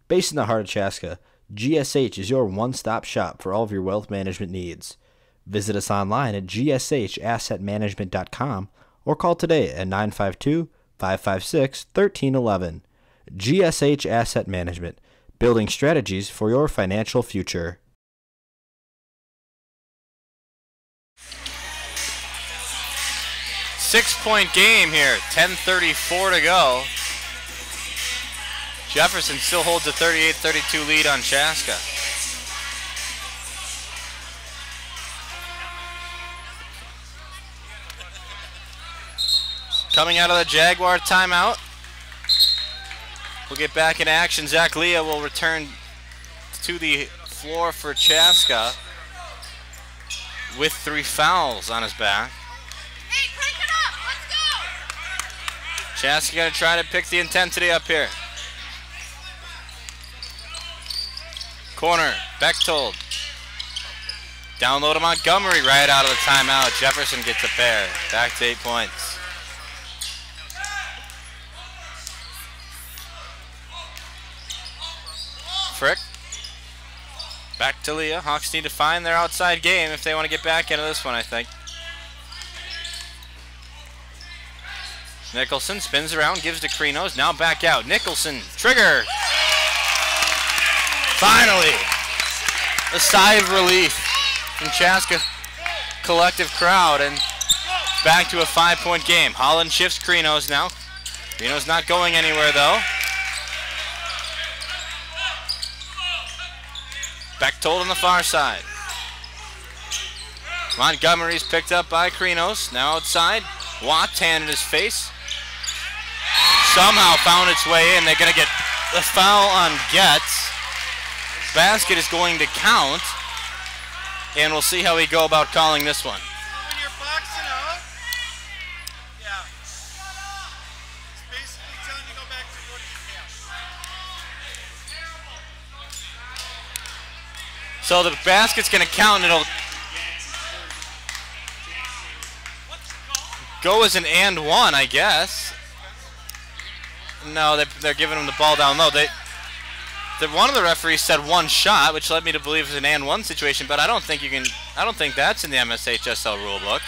Based in the heart of Chaska, GSH is your one-stop shop for all of your wealth management needs. Visit us online at gshassetmanagement.com or call today at 952-556-1311. GSH Asset Management, building strategies for your financial future. Six-point game here, 10:34 to go. Jefferson still holds a 38-32 lead on Chaska. Coming out of the Jaguar timeout. We'll get back in action. Zach Leah will return to the floor for Chaska with 3 fouls on his back. Hey, crank it up. Let's go. Chaska going to try to pick the intensity up here. Corner, Bechtold. Down low to Montgomery right out of the timeout. Jefferson gets a pair. Back to 8 points. Frick. Back to Leah. Hawks need to find their outside game if they want to get back into this one, I think. Nicholson spins around, gives to Krinos. Now back out. Nicholson, trigger. Finally, a sigh of relief from Chaska collective crowd, and back to a 5-point game. Holland shifts Krinos now. Krinos not going anywhere though. Bechtold on the far side. Montgomery's picked up by Krinos. Now outside. Watts hand in his face. Somehow found its way in. They're going to get the foul on Getz. Basket is going to count. And we'll see how we go about calling this one. When you're boxing out, yeah. It's basically telling you to go back to what you can. So the basket's going to count, and it'll go as an and one, I guess. No, they're giving him the ball down low. One of the referees said one shot, which led me to believe it's an and one situation, but I don't think you can. I don't think that's in the MSHSL rulebook.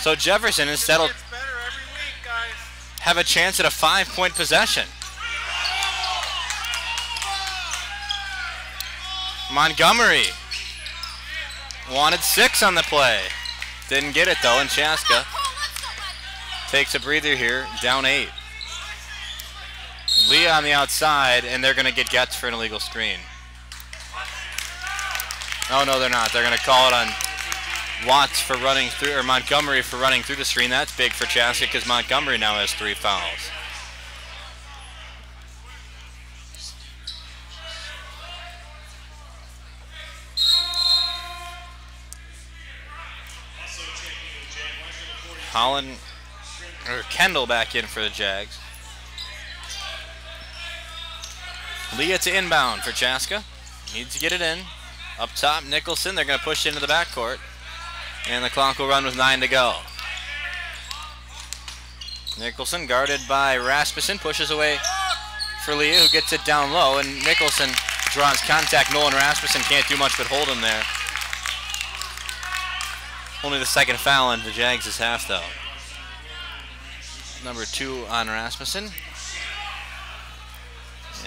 So Jefferson instead will Gets better every week, guys. have a chance at a 5-point possession. Montgomery wanted 6 on the play. Didn't get it though, and Chaska takes a breather here, down 8. Leah on the outside, and they're going to get Getz for an illegal screen. Oh, no, they're not. They're going to call it on Watts for running through, or Montgomery for running through the screen. That's big for Chaska because Montgomery now has 3 fouls. Kendall back in for the Jags. Leah to inbound for Chaska. Needs to get it in. Up top, Nicholson. They're going to push into the backcourt. And the clock will run with 9 to go. Nicholson guarded by Rasmussen. Pushes away for Leah, who gets it down low. And Nicholson draws contact. Nolan Rasmussen can't do much but hold him there. Only the second foul in the Jags' half, though. Number 2 on Rasmussen.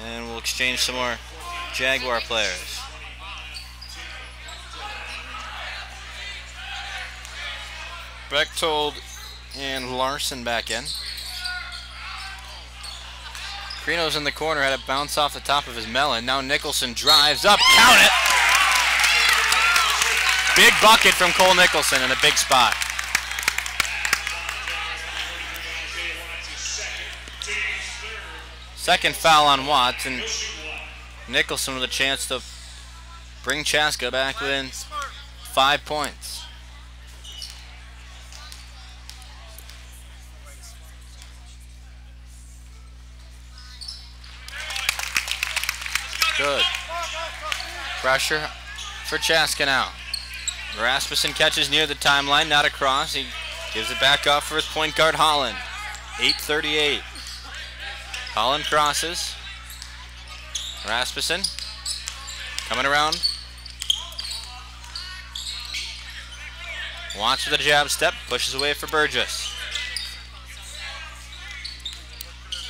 And we'll exchange some more Jaguar players. Bechtold and Larson back in. Crino's in the corner, had it bounce off the top of his melon. Now Nicholson drives up, count it! Big bucket from Cole Nicholson in a big spot. Second foul on Watts, and Nicholson with a chance to bring Chaska back within 5 points. Good. Pressure for Chaska now. Rasmussen catches near the timeline, not across. He gives it back off for his point guard, Holland. 8:38. Holland crosses. Rasmussen coming around. Watts with a jab step, pushes away for Burgess.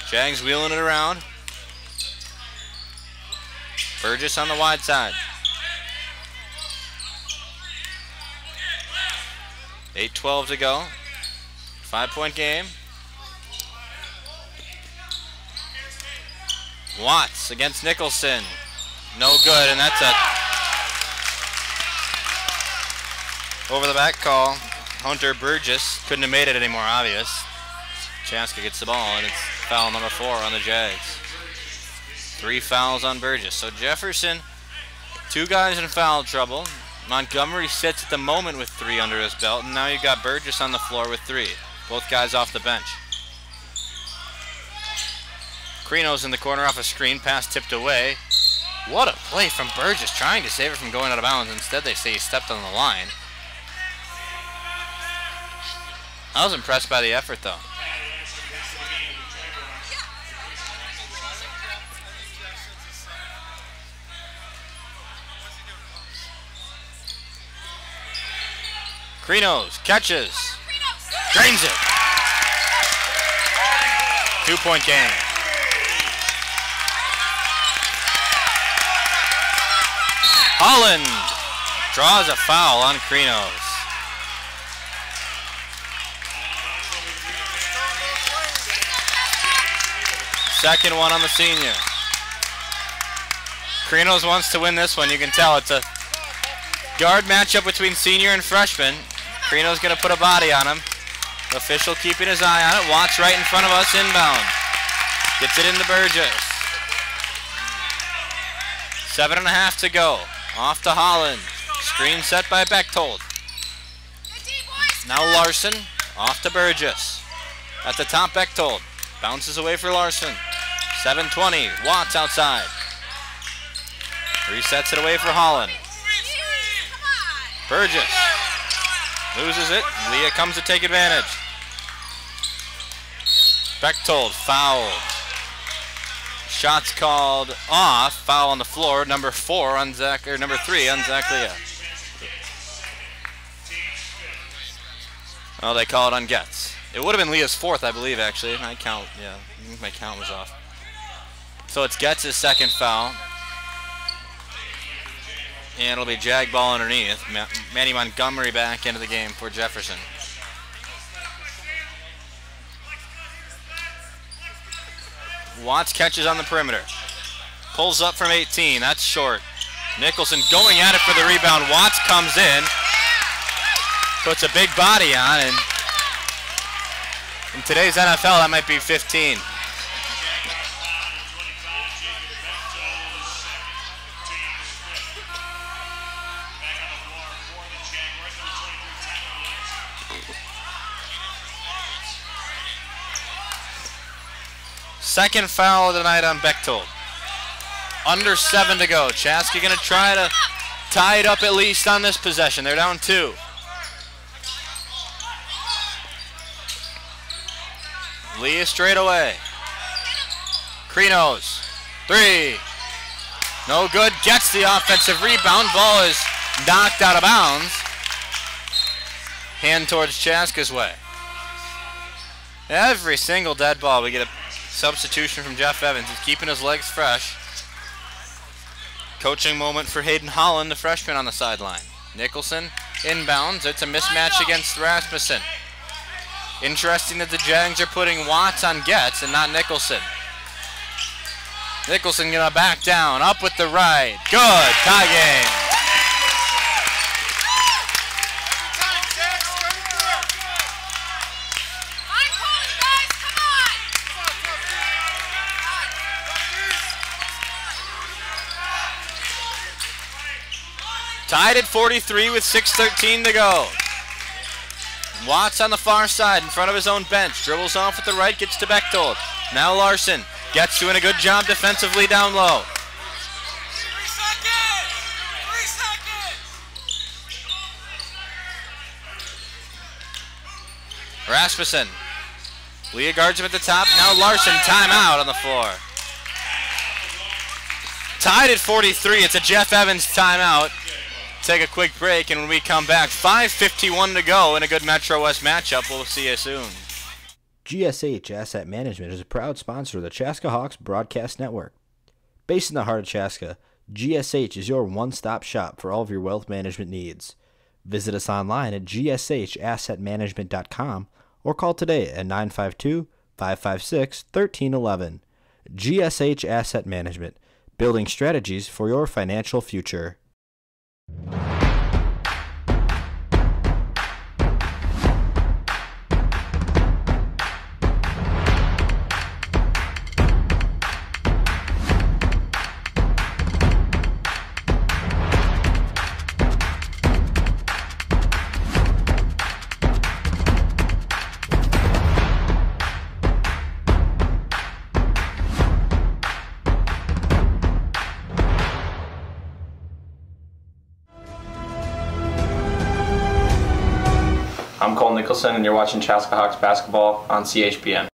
Jags wheeling it around. Burgess on the wide side. 8:12 to go. 5-point game. Watts against Nicholson. No good, and that's a over the back call. Hunter Burgess couldn't have made it any more obvious. Chaska gets the ball, and it's foul number 4 on the Jags. 3 fouls on Burgess. So Jefferson, 2 guys in foul trouble. Montgomery sits at the moment with 3 under his belt, and now you got Burgess on the floor with 3. Both guys off the bench. Crino's in the corner off a screen, pass tipped away. What a play from Burgess, trying to save it from going out of bounds. Instead they say he stepped on the line. I was impressed by the effort though. Crino's catches, drains it. 2-point game. Holland draws a foul on Crino's. Second one on the senior. Crino's wants to win this one. You can tell it's a guard matchup between senior and freshman. Crino's going to put a body on him. Official keeping his eye on it. Watts right in front of us, inbound. Gets it into Burgess. 7.5 to go. Off to Holland. Screen set by Bechtold. Now Larson. Off to Burgess. At the top, Bechtold. Bounces away for Larson. 7:20. Watts outside. Resets it away for Holland. Burgess. Loses it. Leah comes to take advantage. Bechtold fouled. Shots called off. Foul on the floor. Number 4 on Zach, or number 3 on Zach Leah. Oh, they call it on Getz. It would have been Leah's fourth, I believe, actually. My count, yeah, I think my count was off. So it's Getz's second foul. And it'll be jag ball underneath. Manny Montgomery back into the game for Jefferson. Watts catches on the perimeter. Pulls up from 18. That's short. Nicholson going at it for the rebound. Watts comes in. Puts a big body on, and in today's NFL, that might be 15. Second foul of the night on Bechtold. Under 7 to go. Chaska going to try to tie it up at least on this possession. They're down 2. Leah straight away. Krinos. 3. No good. Gets the offensive rebound. Ball is knocked out of bounds. Hand towards Chaska's way. Every single dead ball we get a substitution from Jeff Evans. He's keeping his legs fresh. Coaching moment for Hayden Holland, the freshman on the sideline. Nicholson inbounds. It's a mismatch against Rasmussen. Interesting that the Jags are putting Watts on Getz and not Nicholson. Nicholson gonna back down, up with the right. Good, tie game. Tied at 43 with 6:13 to go. Watts on the far side in front of his own bench. Dribbles off with the right, gets to Bechtold. Now Larson gets doing a good job defensively down low. 3 seconds! 3 seconds! Rasmussen. Leah guards him at the top. Now Larson, timeout on the floor. Tied at 43. It's a Jeff Evans timeout. Take a quick break, and when we come back, 5:51 to go in a good Metro West matchup. We'll see you soon. GSH Asset Management is a proud sponsor of the Chaska Hawks Broadcast Network. Based in the heart of Chaska, GSH is your one-stop shop for all of your wealth management needs. Visit us online at gshassetmanagement.com or call today at 952-556-1311. GSH Asset Management, building strategies for your financial future. I'm Cole Nicholson, and you're watching Chaska Hawks basketball on CHPN.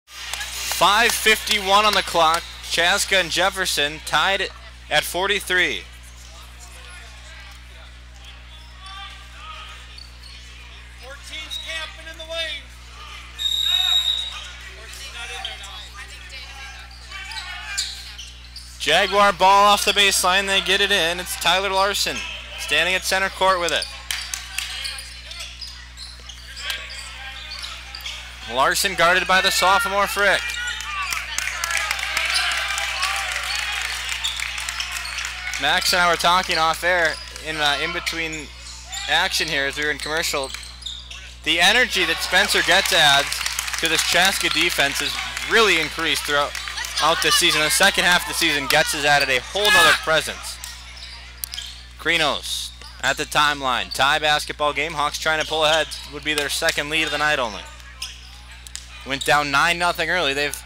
5:51 on the clock. Chaska and Jefferson tied at 43. Camping in the lane. 14 not in there now. Jaguar ball off the baseline. They get it in. It's Tyler Larson standing at center court with it. Larson guarded by the sophomore Frick. Max and I were talking off air in between action here as we were in commercial. The energy that Spencer Getz adds to this Chaska defense has really increased throughout this season. In the second half of the season, Getz has added a whole nother presence. Krinos at the timeline. Tie basketball game. Hawks trying to pull ahead. Would be their second lead of the night only. Went down 9-0 early. They've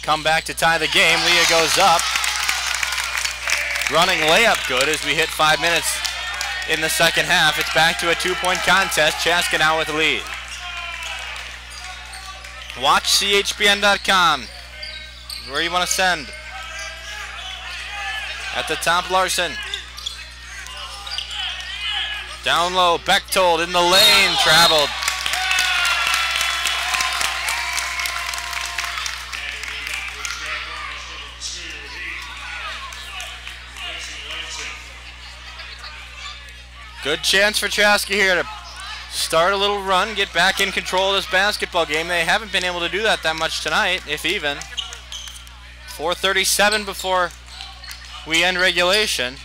come back to tie the game. Leah goes up. Running layup good as we hit 5 minutes in the second half. It's back to a 2-point contest. Chaska now with the lead. Watch CHPN.com. Where you want to send. At the top, Larson. Down low, Bechtold in the lane, traveled. Good chance for Chaska here to start a little run, get back in control of this basketball game. They haven't been able to do that much tonight, if even. 4:37 before we end regulation.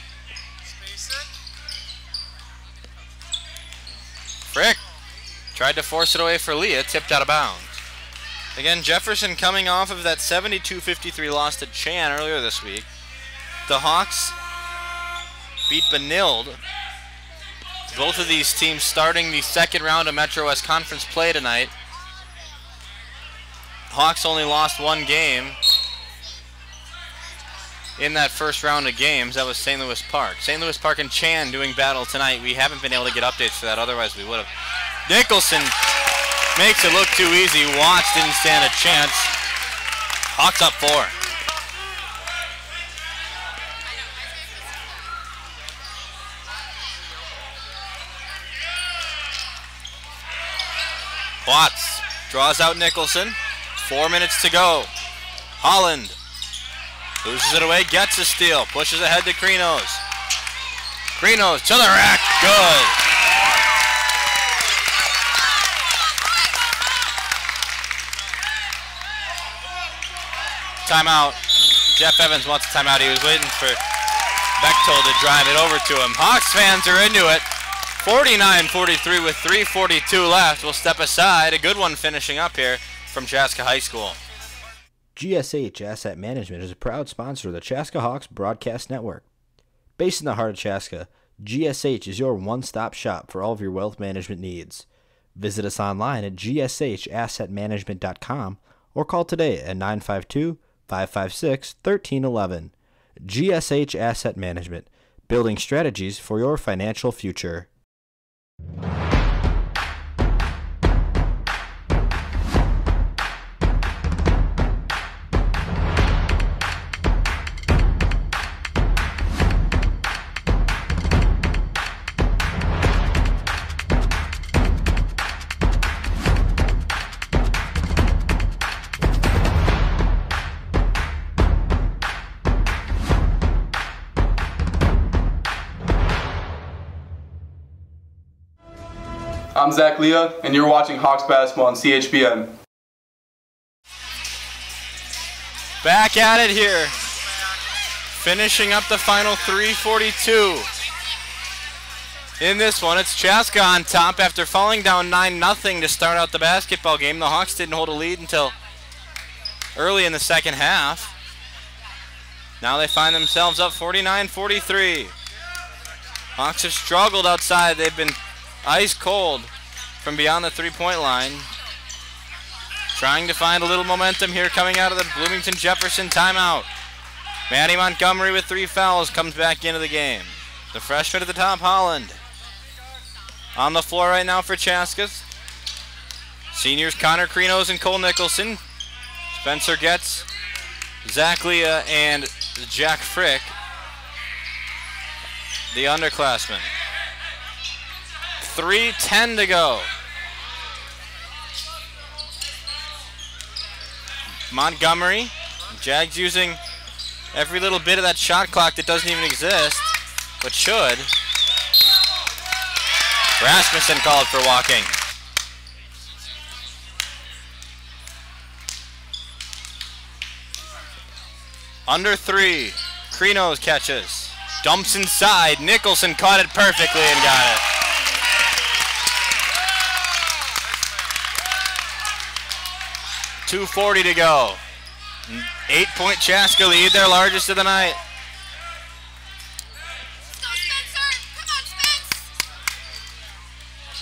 Frick tried to force it away for Leah, tipped out of bounds. Again, Jefferson coming off of that 72-53 loss to Chan earlier this week. The Hawks beat Benilde. Both of these teams starting the second round of Metro West Conference play tonight. Hawks only lost one game in that first round of games. That was St. Louis Park. St. Louis Park and Chan doing battle tonight. We haven't been able to get updates for that, otherwise we would have. Nicholson makes it look too easy. Watts didn't stand a chance. Hawks up 4. Watts draws out Nicholson. 4 minutes to go. Holland loses it away, gets a steal, pushes ahead to Krinos. Krinos to the rack, good. Timeout. Jeff Evans wants a timeout. He was waiting for Bechtold to drive it over to him. Hawks fans are into it. 49-43 with 3:42 left. We'll step aside. A good one finishing up here from Chaska High School. GSH Asset Management is a proud sponsor of the Chaska Hawks Broadcast Network. Based in the heart of Chaska, GSH is your one-stop shop for all of your wealth management needs. Visit us online at gshassetmanagement.com or call today at 952-556-1311. GSH Asset Management, building strategies for your financial future. I'm Zach Leah, and you're watching Hawks Basketball on CHBN. Back at it here. Finishing up the final 3:42. In this one, it's Chaska on top after falling down 9-0 to start out the basketball game. The Hawks didn't hold a lead until early in the second half. Now they find themselves up 49-43. Hawks have struggled outside. They've been ice cold from beyond the three-point line. Trying to find a little momentum here coming out of the Bloomington Jefferson timeout. Maddie Montgomery with 3 fouls comes back into the game. The freshman at the top, Holland. On the floor right now for Chaska's. Seniors Connor Krinos and Cole Nicholson. Spencer Getz, Zach Leah, and Jack Frick, the underclassmen. 3:10 to go. Montgomery. Jags using every little bit of that shot clock that doesn't even exist, but should. Rasmussen called for walking. Under 3. Krinos catches. Dumps inside. Nicholson caught it perfectly and got it. .240 to go. 8-point Chaska lead, their largest of the night. Let's go, Spencer! Come on, Spence!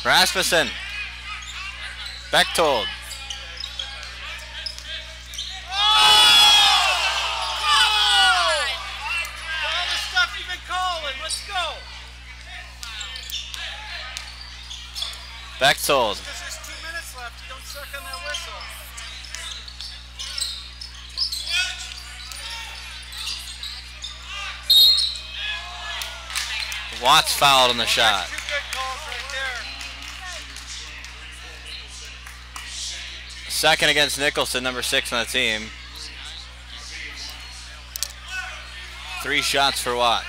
Rasmussen. Bechtold. All the stuff you've been calling, let's go! Bechtold. Because there's 2 minutes left, you don't suck on that whistle. Watts fouled on the shot. Two good calls second against Nicholson, number 6 on the team. 3 shots for Watts.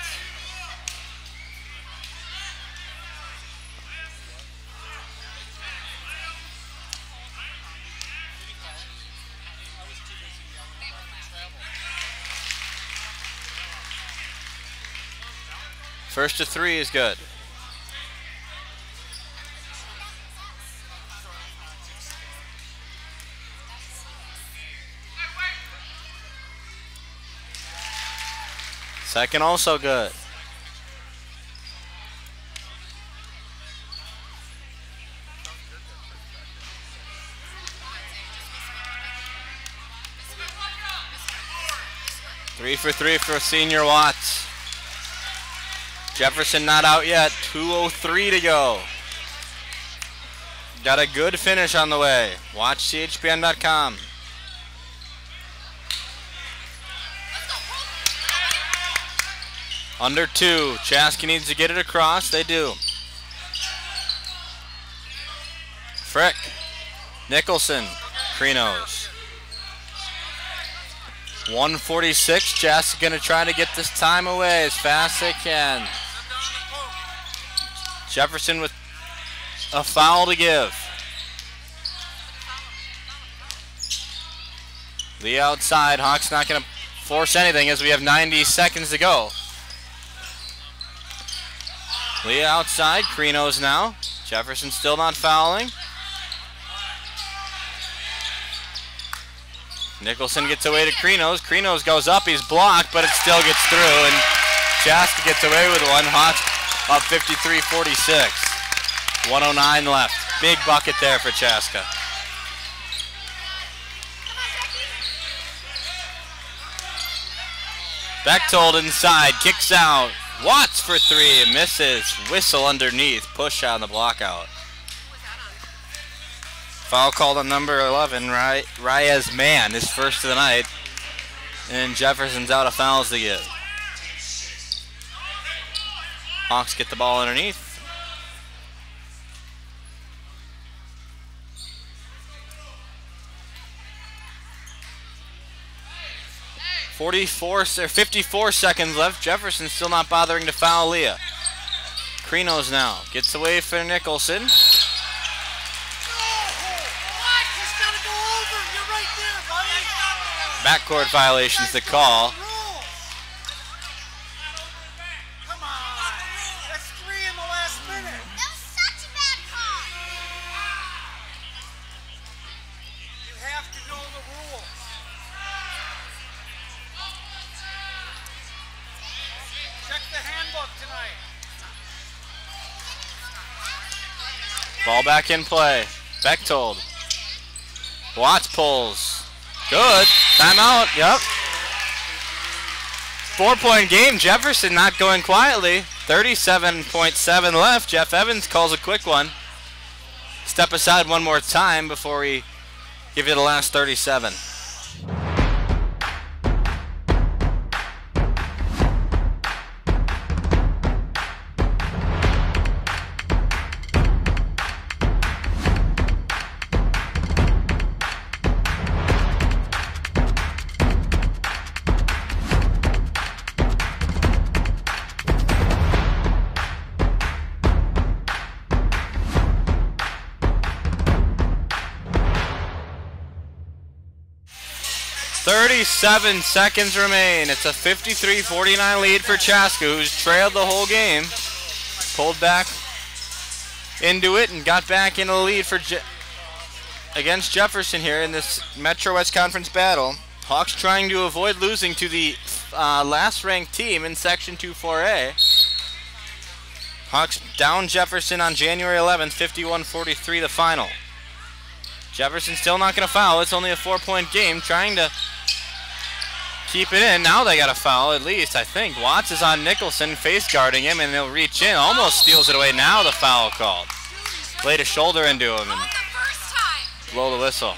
First to 3 is good. Second also good. Three for senior Watts. Jefferson not out yet. 2:03 to go. Got a good finish on the way. Watch chbn.com. Under 2. Chaska needs to get it across. They do. Frick. Nicholson. Krinos. 1:46. Chaska going to try to get this time away as fast as they can. Jefferson with a foul to give. Lee outside. Hawks not going to force anything as we have 90 seconds to go. Lee outside. Krinos now. Jefferson still not fouling. Nicholson gets away to Krinos. Krinos goes up. He's blocked, but it still gets through. And Chaska gets away with one. Hawks up 53-46. 1:09 left. Big bucket there for Chaska. Bechtold inside. Kicks out. Watts for 3. Misses. Whistle underneath. Push on the block out. Foul called on number 11, Reyes Man, his first of the night. And Jefferson's out of fouls to give. Hawks get the ball underneath. Hey. 54 seconds left. Jefferson still not bothering to foul Leah. Krinos now gets away for Nicholson. Backcourt violations the call. Come on. That's 3 in the last minute. That was such a bad call. You have to know the rules. Check the handbook tonight. Ball back in play. Bechtold. Watts pulls. Good. Timeout. Yep. 4-point game. Jefferson not going quietly. 37.7 left. Jeff Evans calls a quick one. Step aside one more time before we give you the last 37. Seven seconds remain. It's a 53-49 lead for Chaska, who's trailed the whole game. Pulled back into it and got back in the lead for against Jefferson here in this Metro West Conference battle. Hawks trying to avoid losing to the last-ranked team in Section 2-4A. Hawks down Jefferson on January 11th, 51-43 the final. Jefferson still not going to foul. It's only a 4-point game, trying to keep it in. Now they got a foul, at least, I think. Watts is on Nicholson, face guarding him, and he'll reach in. Almost steals it away. Now the foul called. Laid a shoulder into him and blow the whistle.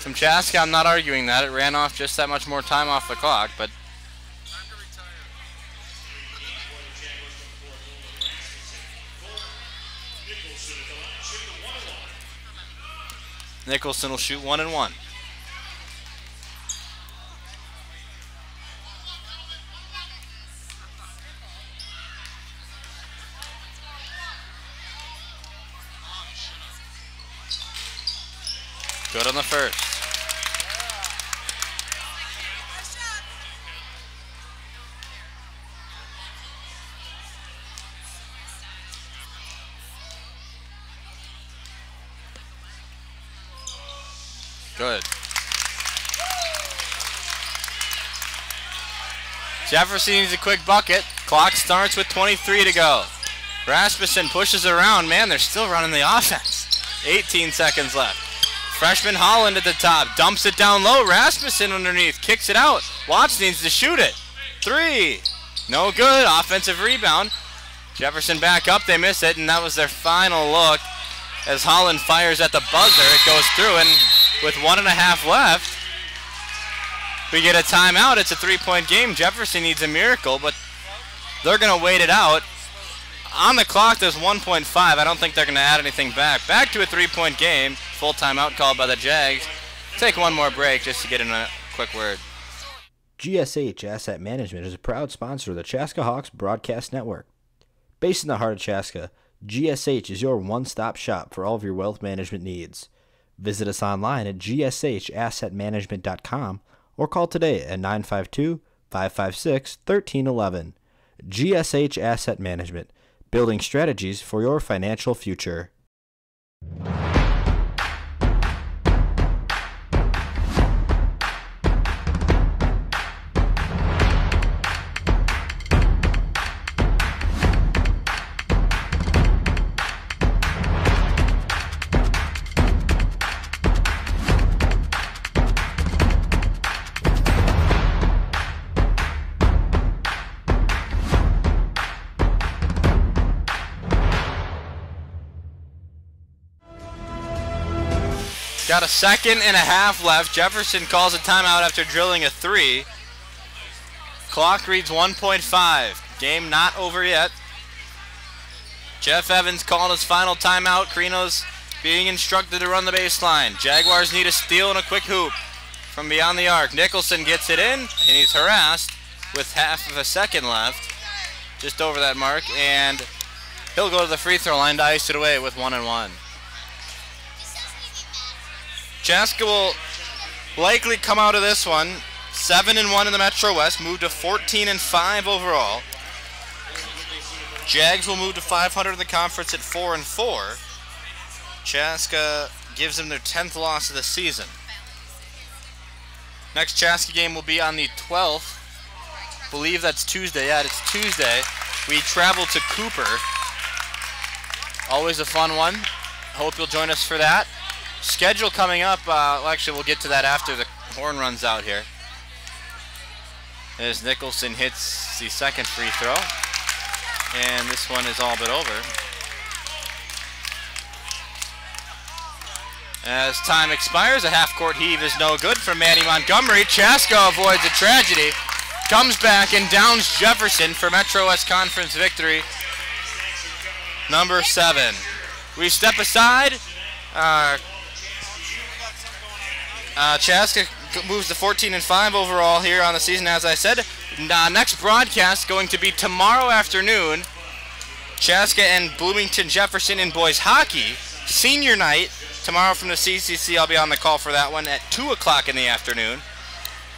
From Chaska, I'm not arguing that. It ran off just that much more time off the clock, but Nicholson will shoot 1 and 1. Good on the first. Good. Jefferson needs a quick bucket. Clock starts with 23 to go. Rasmussen pushes around. Man, they're still running the offense. 18 seconds left. Freshman Holland at the top. Dumps it down low. Rasmussen underneath. Kicks it out. Watts needs to shoot it. 3. No good. Offensive rebound. Jefferson back up. They miss it, and that was their final look. As Holland fires at the buzzer, it goes through, and with 1.5 left, we get a timeout. It's a 3-point game. Jefferson needs a miracle, but they're going to wait it out. On the clock, there's 1.5. I don't think they're going to add anything back. Back to a 3-point game. Full timeout called by the Jags. Take one more break just to get in a quick word. GSH Asset Management is a proud sponsor of the Chaska Hawks Broadcast Network. Based in the heart of Chaska, GSH is your one-stop shop for all of your wealth management needs. Visit us online at gshassetmanagement.com or call today at 952-556-1311. GSH Asset Management, building strategies for your financial future. Got a 2.5 left. Jefferson calls a timeout after drilling a 3. Clock reads 1.5. Game not over yet. Jeff Evans called his final timeout. Crino's being instructed to run the baseline. Jaguars need a steal and a quick hoop from beyond the arc. Nicholson gets it in, and he's harassed with half of a second left. Just over that mark, and he'll go to the free throw line to ice it away with 1 and 1. Chaska will likely come out of this one 7 and 1 in the Metro West, move to 14 and 5 overall. Jags will move to 500 in the conference at 4 and 4. Chaska gives them their 10th loss of the season. Next Chaska game will be on the 12th. Believe that's Tuesday. Yeah, it's Tuesday. We travel to Cooper. Always a fun one. Hope you'll join us for that. Schedule coming up, well, actually we'll get to that after the horn runs out here. As Nicholson hits the second free throw. And this one is all but over. As time expires, a half-court heave is no good from Manny Montgomery. Chaska avoids a tragedy. Comes back and downs Jefferson for Metro West Conference victory. Number 7. We step aside. Chaska moves to 14 and 5 overall here on the season, as I said. Next broadcast going to be tomorrow afternoon. Chaska and Bloomington Jefferson in boys hockey. Senior night. Tomorrow from the CCC, I'll be on the call for that one at 2 o'clock in the afternoon.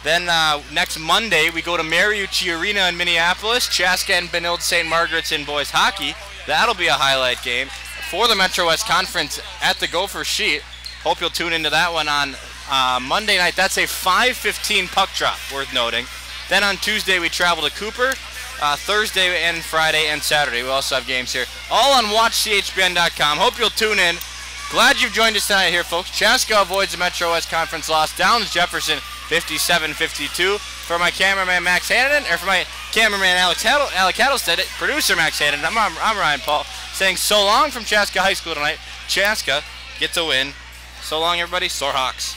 Then next Monday, we go to Mariucci Arena in Minneapolis. Chaska and Benilde St. Margaret's in boys hockey. That'll be a highlight game for the Metro West Conference at the Gopher Sheet. Hope you'll tune into that one on Monday night. That's a 5:15 puck drop, worth noting. Then on Tuesday, we travel to Cooper. Thursday and Friday and Saturday, we also have games here. All on WatchCHBN.com. Hope you'll tune in. Glad you've joined us tonight here, folks. Chaska avoids the Metro West Conference loss. Downs Jefferson 57-52. For my cameraman, Max Hannon, or for my cameraman, Alec Hattlestead, producer, Max Hannon, I'm Ryan Paul, saying so long from Chaska High School tonight. Chaska gets a win. So long, everybody. Soar Hawks.